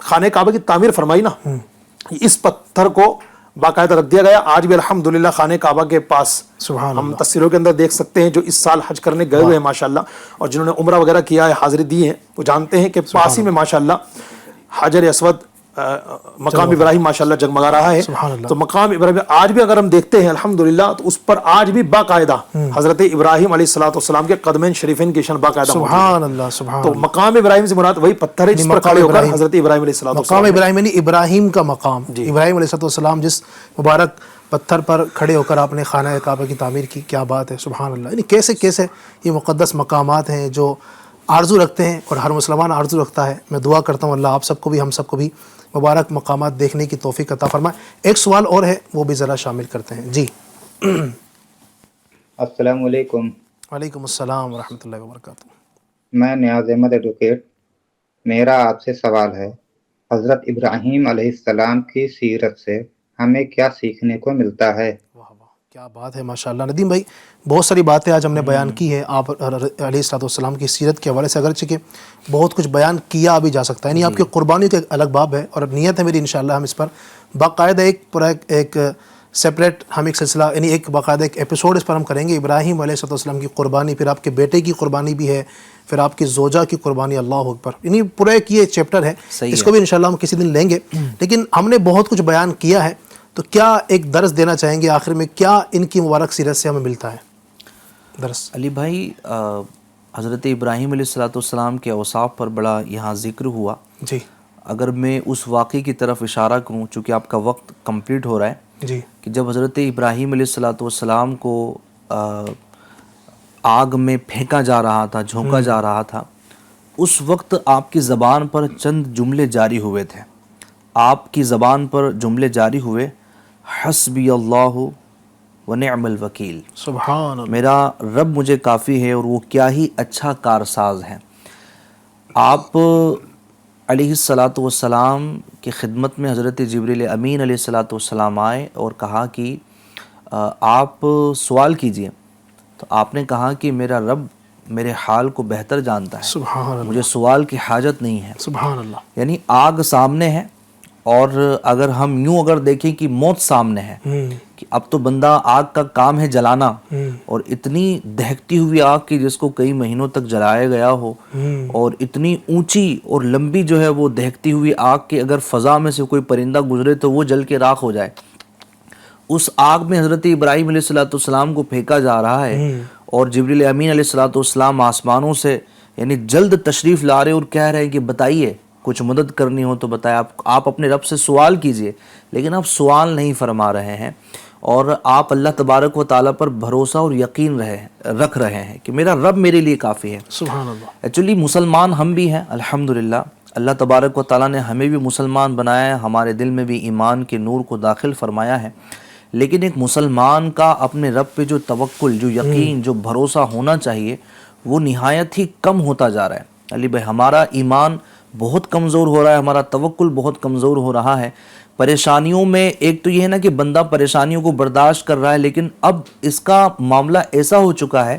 خانہ کعبہ کی تعمیر فرمائی نا، اس پتھر کو باقاعدہ رکھ دیا گیا. آج بھی الحمدللہ خانہ کعبہ کے پاس سبحان ہم تصویروں کے اندر دیکھ سکتے ہیں جو اس سال حج کرنے گئے ہوئے ہیں ماشاءاللہ، اور جنہوں نے عمرہ وغیرہ کیا ہے، حاضری دی ہیں، وہ جانتے ہیں کہ پاس ہی میں ماشاءاللہ حجر اسود مقام ابراہیم ماشاءاللہ جگمگا رہا ہے. تو مقام ابراہیم آج بھی اگر ہم دیکھتے ہیں الحمدللہ تو اس پر آج بھی باقاعدہ حضرت ابراہیم علیہ السلام کے قدمین شریفین کی نشان باقاعدہ موجود ہیں. سبحان اللہ, سبحان تو مقام ابراہیم سے مراد وہی پتھر ہے جس پر کھڑے ہو کر حضرت ابراہیم علیہ السلام مقام ابراہیم یعنی ابراہیم کا مقام. ابراہیم علیہ السلام جس مبارک پتھر پر کھڑے ہو کر آپ نے خانہ کعبہ کی تعمیر کی. کیا بات ہے, سبحان اللہ. یعنی کیسے کیسے یہ مقدس مقامات ہیں جو آرزو رکھتے ہیں اور ہر مسلمان آرزو رکھتا ہے. میں دعا کرتا ہوں اللہ آپ سب کو بھی, ہم سب کو بھی مبارک مقامات دیکھنے کی توفیق عطا فرمائے. ایک سوال اور ہے وہ بھی ذرا شامل کرتے ہیں. جی السلام علیکم. وعلیکم السلام ورحمۃ اللہ وبرکاتہ. میں نیاز احمد ایڈوکیٹ. میرا آپ سے سوال ہے, حضرت ابراہیم علیہ السلام کی سیرت سے ہمیں کیا سیکھنے کو ملتا ہے؟ واہ واہ, کیا بات ہے ماشاء اللہ. ندیم بھائی بہت ساری باتیں آج ہم نے بیان کی ہے آپ علیہ السلام کی سیرت کے حوالے سے, اگرچہ کہ بہت کچھ بیان کیا بھی جا سکتا ہے. یعنی آپ کی قربانی کا ایک الگ باب ہے اور نیت ہے میری انشاءاللہ ہم اس پر باقاعدہ ایک پورا ایک سیپریٹ ہم ایک سلسلہ یعنی ایک باقاعدہ ایک ایپیسوڈ اس پر ہم کریں گے. ابراہیم علیہ السلام کی قربانی, پھر آپ کے بیٹے کی قربانی بھی ہے, پھر آپ کی زوجہ کی قربانی, اللہ اکبر. یعنی پورا ایک یہ چیپٹر ہے, اس کو بھی انشاءاللہ ہم کسی دن لیں گے. لیکن ہم نے بہت کچھ بیان کیا ہے, تو کیا ایک درس دینا چاہیں گے آخر میں, کیا ان کی مبارک سیرت سے ہمیں ملتا ہے درس؟ علی بھائی, حضرت ابراہیم علیہ السلام کے اوصاف پر بڑا یہاں ذکر ہوا. جی اگر میں اس واقعے کی طرف اشارہ کروں, چونکہ آپ کا وقت کمپلیٹ ہو رہا ہے, جی کہ جب حضرت ابراہیم علیہ السلام کو آگ میں پھینکا جا رہا تھا, جھونکا جا رہا تھا, اس وقت آپ کی زبان پر چند جملے جاری ہوئے تھے. آپ کی زبان پر جملے جاری ہوئے, حسبی اللہ ونعم الوکیل, سبحان اللہ, میرا رب مجھے کافی ہے اور وہ کیا ہی اچھا کارساز ہے. آپ علیہ السلام کی خدمت میں حضرت جبریل امین علیہ السلام آئے اور کہا کہ آپ سوال کیجئے. تو آپ نے کہا کہ میرا رب میرے حال کو بہتر جانتا ہے, سبحان اللہ, مجھے سوال کی حاجت نہیں ہے. سبحان اللہ. یعنی آگ سامنے ہے, اور اگر ہم یوں اگر دیکھیں کہ موت سامنے ہے, کہ اب تو بندہ آگ کا کام ہے جلانا, اور اتنی دہکتی ہوئی آگ کی جس کو کئی مہینوں تک جلایا گیا ہو, اور اتنی اونچی اور لمبی جو ہے وہ دہکتی ہوئی آگ کے اگر فضا میں سے کوئی پرندہ گزرے تو وہ جل کے راکھ ہو جائے. اس آگ میں حضرت ابراہیم علیہ السلام کو پھینکا جا رہا ہے, اور جبریل امین علیہ السلام آسمانوں سے یعنی جلد تشریف لا رہے اور کہہ رہے ہیں کہ بتائیے کچھ مدد کرنی ہو تو بتائیں, آپ اپنے رب سے سوال کیجئے. لیکن آپ سوال نہیں فرما رہے ہیں, اور آپ اللہ تبارک و تعالیٰ پر بھروسہ اور یقین رکھ رہے ہیں کہ میرا رب میرے لیے کافی ہے. سبحان اللہ. ایکچولی مسلمان ہم بھی ہیں الحمدللہ, اللہ تبارک و تعالیٰ نے ہمیں بھی مسلمان بنایا ہے, ہمارے دل میں بھی ایمان کے نور کو داخل فرمایا ہے. لیکن ایک مسلمان کا اپنے رب پہ جو توکل, جو یقین, جو بھروسہ ہونا چاہیے, وہ نہایت ہی کم ہوتا جا رہا ہے. علی بھائی, ہمارا ایمان بہت کمزور ہو رہا ہے، ہمارا توکل بہت کمزور ہو رہا ہے. پریشانیوں میں ایک تو یہ ہے نا کہ بندہ پریشانیوں کو برداشت کر رہا ہے، لیکن اب اس کا معاملہ ایسا ہو چکا ہے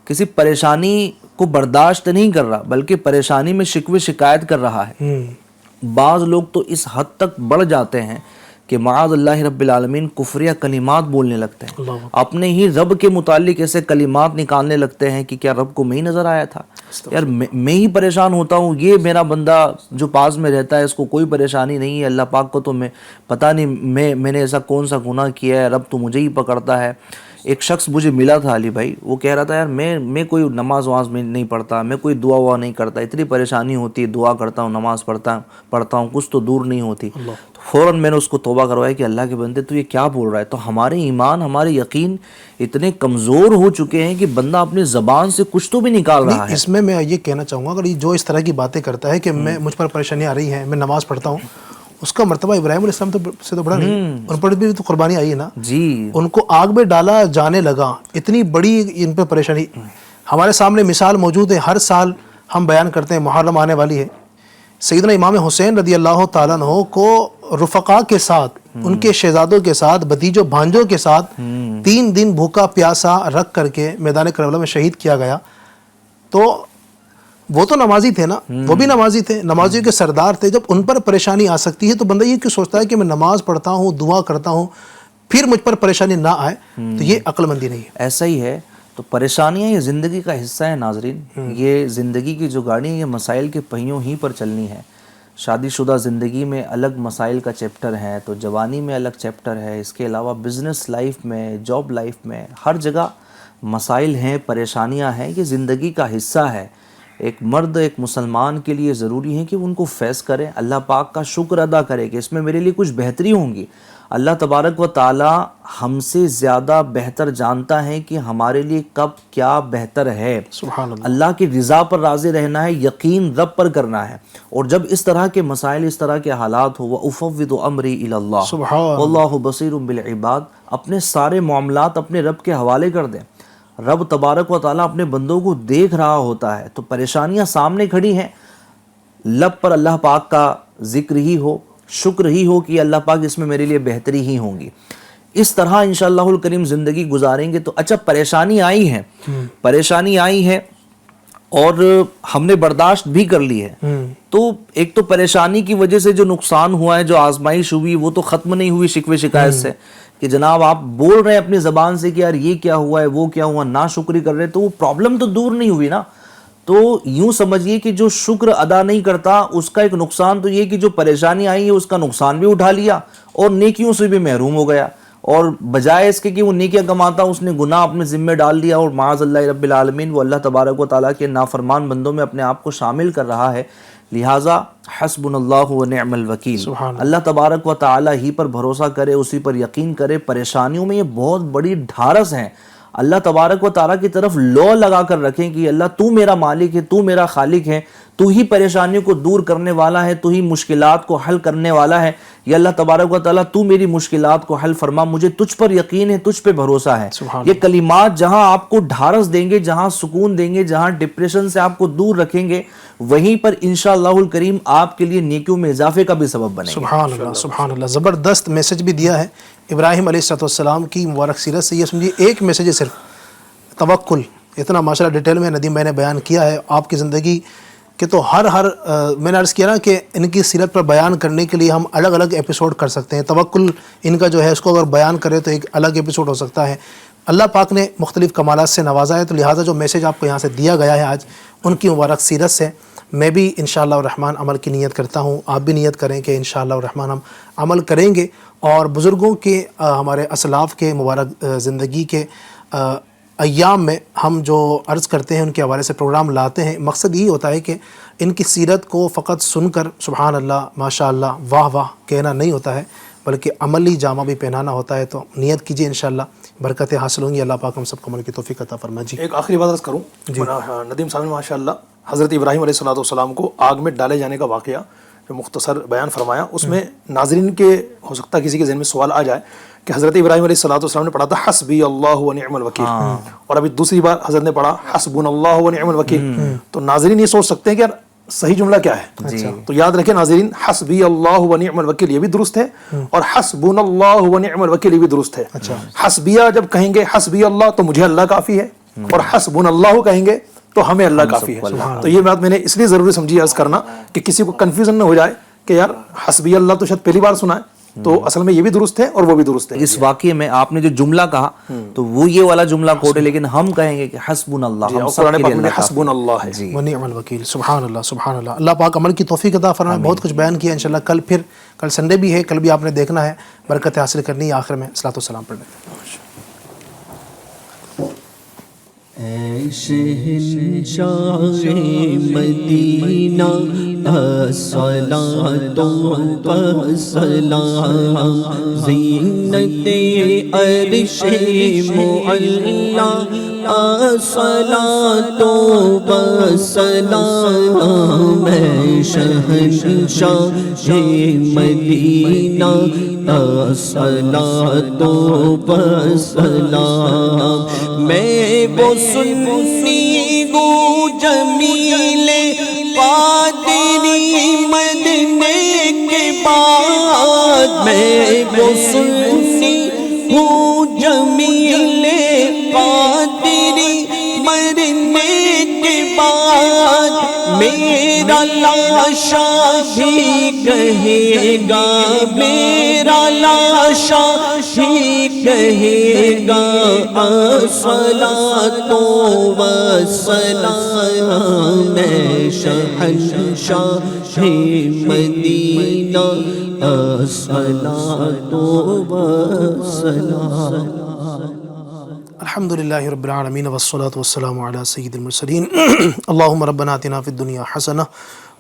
کسی پریشانی کو برداشت نہیں کر رہا بلکہ پریشانی میں شکوے شکایت کر رہا ہے. بعض لوگ تو اس حد تک بڑھ جاتے ہیں کہ معاذ اللہ رب العالمین کفریہ کلمات بولنے لگتے ہیں، اپنے ہی رب کے متعلق ایسے کلمات نکالنے لگتے ہیں کہ کیا رب کو میں ہی نظر آیا تھا، یار میں ہی پریشان ہوتا ہوں، یہ میرا بندہ جو پاس میں رہتا ہے اس کو کوئی پریشانی نہیں ہے، اللہ پاک کو تو میں پتہ نہیں میں نے ایسا کون سا گناہ کیا ہے، رب تو مجھے ہی پکڑتا ہے. ایک شخص مجھے ملا تھا علی بھائی، وہ کہہ رہا تھا یار میں کوئی نماز وماز میں نہیں پڑھتا، میں کوئی دعا وعا نہیں کرتا، اتنی پریشانی ہوتی ہے، دعا کرتا ہوں، نماز پڑھتا ہوں، کچھ تو دور نہیں ہوتی. تو فوراً میں نے اس کو توبہ کروایا کہ اللہ کے بندے تو یہ کیا بول رہا ہے. تو ہمارے ایمان ہمارے یقین اتنے کمزور ہو چکے ہیں کہ بندہ اپنی زبان سے کچھ تو بھی نکال رہا ہے. اس میں یہ کہنا چاہوں گا اگر جو اس طرح کی باتیں کرتا ہے کہ مجھ پر پریشانی آ رہی ہے، میں نماز پڑھتا ہوں، اس کا مرتبہ ابراہیم علیہ السلام سے تو بڑا نہیں، ان پر بھی تو قربانی آئی ہے نا جی. ان کو آگ میں ڈالا جانے لگا، اتنی بڑی ان پہ پریشانی. ہمارے سامنے مثال موجود ہے، ہر سال ہم بیان کرتے ہیں، محرم آنے والی ہے، سیدنا امام حسین رضی اللہ تعالیٰ عنہ کو رفقا کے ساتھ، ان کے شہزادوں کے ساتھ، بھتیجوں بھانجوں کے ساتھ 3 دن بھوکا پیاسا رکھ کر کے میدان کربلا میں شہید کیا گیا. تو وہ تو نمازی تھے نا، وہ بھی نمازی تھے، نمازیوں کے سردار تھے. جب ان پر پریشانی آ سکتی ہے تو بندہ یہ کیوں سوچتا ہے کہ میں نماز پڑھتا ہوں، دعا کرتا ہوں، پھر مجھ پر پریشانی نہ آئے؟ تو یہ عقل مندی نہیں ہے. ایسا ہی ہے. تو پریشانیاں یہ زندگی کا حصہ ہے ناظرین، یہ زندگی کی جو گاڑی ہے یہ مسائل کے پہیوں ہی پر چلنی ہے. شادی شدہ زندگی میں الگ مسائل کا چیپٹر ہے، تو جوانی میں الگ چیپٹر ہے، اس کے علاوہ بزنس لائف میں، جاب لائف میں، ہر جگہ مسائل ہیں، پریشانیاں ہیں. یہ زندگی کا حصہ ہے. ایک مرد ایک مسلمان کے لیے ضروری ہے کہ ان کو فیس کرے، اللہ پاک کا شکر ادا کرے کہ اس میں میرے لیے کچھ بہتری ہوں گی. اللہ تبارک و تعالی ہم سے زیادہ بہتر جانتا ہے کہ ہمارے لیے کب کیا بہتر ہے. سبحان اللہ. اللہ کی رضا پر راضی رہنا ہے، یقین رب پر کرنا ہے. اور جب اس طرح کے مسائل، اس طرح کے حالات ہو، وَأُفَوِّضُ أَمْرِي إِلَى اللَّهِ وَاللَّهُ بَصِيرٌ بِالْعِبَادِ، اپنے سارے معاملات اپنے رب کے حوالے کر دیں. رب تبارک و تعالیٰ اپنے بندوں کو دیکھ رہا ہوتا ہے. تو پریشانیاں سامنے کھڑی ہیں، لب پر اللہ پاک کا ذکر ہی ہو، شکر ہی ہو کہ اللہ پاک اس میں میرے لیے بہتری ہی ہوں گی. اس طرح انشاءاللہ الکریم زندگی گزاریں گے. تو اچھا پریشانی آئی ہے اور ہم نے برداشت بھی کر لی ہے. تو ایک تو پریشانی کی وجہ سے جو نقصان ہوا ہے، جو آزمائش ہوئی، وہ تو ختم نہیں ہوئی شکوے شکایت سے کہ جناب آپ بول رہے ہیں اپنی زبان سے کہ یار یہ کیا ہوا ہے، وہ کیا ہوا، ناشکری کر رہے، تو وہ پرابلم تو دور نہیں ہوئی نا. تو یوں سمجھیے کہ جو شکر ادا نہیں کرتا اس کا ایک نقصان تو یہ کہ جو پریشانی آئی ہے اس کا نقصان بھی اٹھا لیا اور نیکیوں سے بھی محروم ہو گیا. اور بجائے اس کے کہ وہ نیکیاں کماتا اس نے گناہ اپنے ذمہ ڈال دیا اور معاذ اللہ رب العالمین وہ اللہ تبارک و تعالیٰ کے نافرمان بندوں میں اپنے آپ کو شامل کر رہا ہے. لہٰذا حسبنا اللہ و نعم الوکیل، اللہ تبارک و تعالیٰ ہی پر بھروسہ کرے، اسی پر یقین کرے. پریشانیوں میں یہ بہت بڑی ڈھارس ہے. اللہ تبارک و تعالیٰ کی طرف لو لگا کر رکھیں کہ اللہ تو میرا مالک ہے، تو میرا خالق ہے، تو ہی پریشانیوں کو دور کرنے والا ہے، تو ہی مشکلات کو حل کرنے والا ہے. یا اللہ تبارک و تعالیٰ تو میری مشکلات کو حل فرما، مجھے تجھ پر یقین ہے، تجھ پہ بھروسہ ہے. یہ کلمات جہاں آپ کو ڈھارس دیں گے، جہاں سکون دیں گے، جہاں ڈپریشن سے آپ کو دور رکھیں گے، وہیں پر انشاءاللہ الکریم آپ کے لیے نیکیوں میں اضافے کا بھی سبب بنے گا. سبحان اللہ سبحان اللہ. زبردست میسج بھی دیا ہے ابراہیم علیہ السلام کی مبارک سیرت سے. یہ سمجھیے ایک میسج ہے صرف، توکل. اتنا ماشاءاللہ ڈیٹیل میں ندیم بھائی نے بیان کیا ہے آپ کی زندگی کہ تو ہر میں نے عرض کیا نا کہ ان کی سیرت پر بیان کرنے کے لیے ہم الگ الگ ایپیسوڈ کر سکتے ہیں. توکل ان کا جو ہے اس کو اگر بیان کرے تو ایک الگ ایپیسوڈ ہو سکتا ہے. اللہ پاک نے مختلف کمالات سے نوازا ہے، تو لہٰذا جو میسج آپ کو یہاں سے دیا گیا ہے آج ان کی مبارک سیرت سے میں بھی انشاءاللہ الرحمن عمل کی نیت کرتا ہوں. آپ بھی نیت کریں کہ انشاءاللہ الرحمن ہم عمل کریں گے اور بزرگوں کے ہمارے اسلاف کے مبارک زندگی کے ایام میں ہم جو عرض کرتے ہیں ان کے حوالے سے پروگرام لاتے ہیں. مقصد یہی ہوتا ہے کہ ان کی سیرت کو فقط سن کر سبحان اللہ ماشاء اللہ واہ واہ کہنا نہیں ہوتا ہے، بلکہ عملی جامہ بھی پہنانا ہوتا ہے. تو نیت کیجئے انشاءاللہ برکتیں حاصل ہوں گی. اللہ پاک ہم سب کو عمل کی توفیق عطا فرمائے. جی ایک آخری بات عرض کروں ندیم صاحب نے ماشاءاللہ حضرت ابراہیم علیہ السلام کو آگ میں ڈالے جانے کا واقعہ جو مختصر بیان فرمایا، اس میں ناظرین کے ہو سکتا ہے کسی کے ذہن میں سوال آ جائے کہ حضرت ابراہیم علیہ السلام نے پڑھا تھا حسبی اللہ و نعم الوکیل، اور ابھی دوسری بار حضرت نے پڑھا حسبنا اللہ و نعم الوکیل. تو ناظرین یہ سوچ سکتے ہیں کہ یار صحیح جملہ کیا ہے؟ تو یاد رکھیں ناظرین، حسبی اللہ و نعم الوکیل یہ بھی درست ہے، اور حسبنا اللہ و نعم الوکیل یہ بھی درست ہے۔ حسبیہ جب کہیں گے حسبی اللہ تو مجھے اللہ کافی ہے، اور حسبنا اللہ کہیں گے تو ہمیں اللہ کافی ہے۔ تو یہ بات میں نے اس لیے ضروری سمجھی عرض کرنا کہ کسی کو کنفیوژن نہ ہو جائے کہ یار حسبی اللہ تو شاید پہلی بار سنا ہے، تو اصل میں یہ بھی درست ہے اور وہ بھی درست ہے۔ اس واقعے میں آپ نے جو جملہ کہا تو وہ یہ والا جملہ کوٹ ہے، لیکن ہم کہیں گے کہ حسبنا اللہ، ہم سب کے لیے اللہ کافی حسبنا اللہ ہے و نعم الوکیل۔ سبحان اللہ سبحان اللہ، اللہ پاک عمل کی توفیق عطا فرمائے۔ بہت کچھ بیان کیا انشاءاللہ، کل سنڈے بھی ہے، کل بھی آپ نے دیکھنا ہے، برکت حاصل کرنی ہے۔ آخر میں صلاۃ والسلام پڑھ لیتے ہیں۔ اے شہنشاہ مدینہ الصلاۃ والسلام، زینت عرش معلا الصلاۃ والسلام، اے شہنشاہ مدینہ الصلاۃ والسلام، میں وہ سنی گو جمیل قادری مدنے کے بعد، میں وہ سنی ہوں جمیل قادری مرنے کے بعد، میرا لاشا بھی کہے گا، میرا لاشا بھی کہے گا الصلاۃ والسلام، اے شہنشاہ مدینہ الصلاۃ والسلام۔ الحمدللہ رب العالمین والصلاة والسلام علی سید المرسلین۔ اللہم ربنا آتنا فی الدنیا حسنہ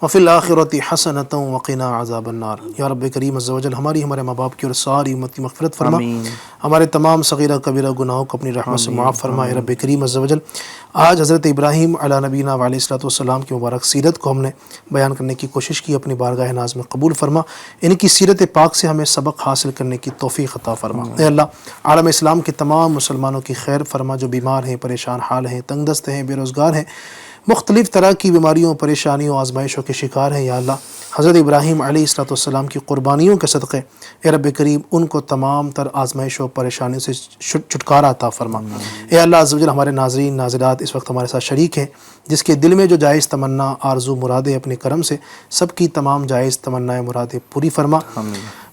وفی الآخرۃ حسنۃ وقنا عذاب النار۔ یا رب کریم عز و جل ہمارے ماں باپ کی اور ساری امت کی مغفرت فرما، ہمارے تمام صغیرہ کبیرہ گناہوں کو اپنی رحمت سے معاف فرما۔ یا رب کریم عز و جل آج حضرت ابراہیم علی نبینا علیہ الصلوۃ والسلام کی مبارک سیرت کو ہم نے بیان کرنے کی کوشش کی، اپنی بارگاہ ناز میں قبول فرما، ان کی سیرت پاک سے ہمیں سبق حاصل کرنے کی توفیق عطا فرما۔ اے اللہ عالم اسلام کے تمام مسلمانوں کی خیر فرما، جو بیمار ہیں، پریشان حال ہیں، تنگ دست ہیں، بے روزگار ہیں، مختلف طرح کی بیماریوں، پریشانیوں، آزمائشوں کے شکار ہیں، یا اللہ حضرت ابراہیم علیہ الصلوۃ والسلام کی قربانیوں کے صدقے اے رب کریم ان کو تمام تر آزمائشوں پریشانیوں سے چھٹکارا عطا فرما۔ اے اللہ عز و جل ہمارے ناظرین ناظرات اس وقت ہمارے ساتھ شریک ہیں، جس کے دل میں جو جائز تمنا آرزو مرادیں اپنے کرم سے سب کی تمام جائز تمنائیں مرادیں پوری فرما،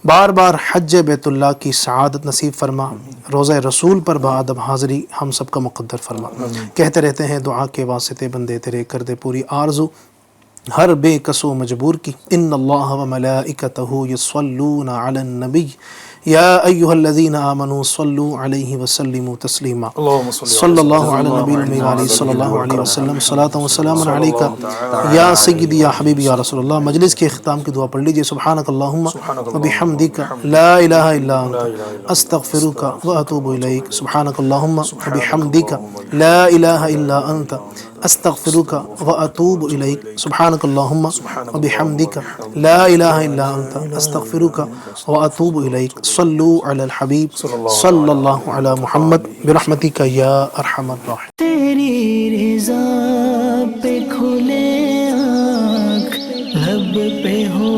بار بار حج بیت اللہ کی سعادت نصیب فرما، روزہ رسول پر بادب حاضری ہم سب کا مقدر فرما۔ کہتے رہتے ہیں دعا کے واسطے بندے تیرے کر دے پوری آرزو ہر بے کسو مجبور کی، ان اللہ و ملائکتہ یصلون علی النبی یا ایہا الذین آمنوا صلوا علیہ وسلموا تسلیما، صلی اللہ علی النبی الامین علیہ صلی اللہ علیہ وسلم، صلاۃ و سلام علیکہ یا سیدی یا حبیبی یا رسول اللہ۔ مجلس کے اختتام کی دعا پڑھ لیجئے، سبحانک اللہم و بحمدک لا الہ الا انت استغفرک و اتوب الیک، سبحانک اللہم و بحمدک لا الہ الا انت استغفرک و اتوب الیک، سبحانک اللہم و بحمدک لا الہ الا انت استغفرک و اتوب الیک، صلو علی الحبیب صلی اللہ علی محمد برحمتک یا ارحم الراحمین۔ تیری رضا پہ کھلے آنکھ، لب پہ ہو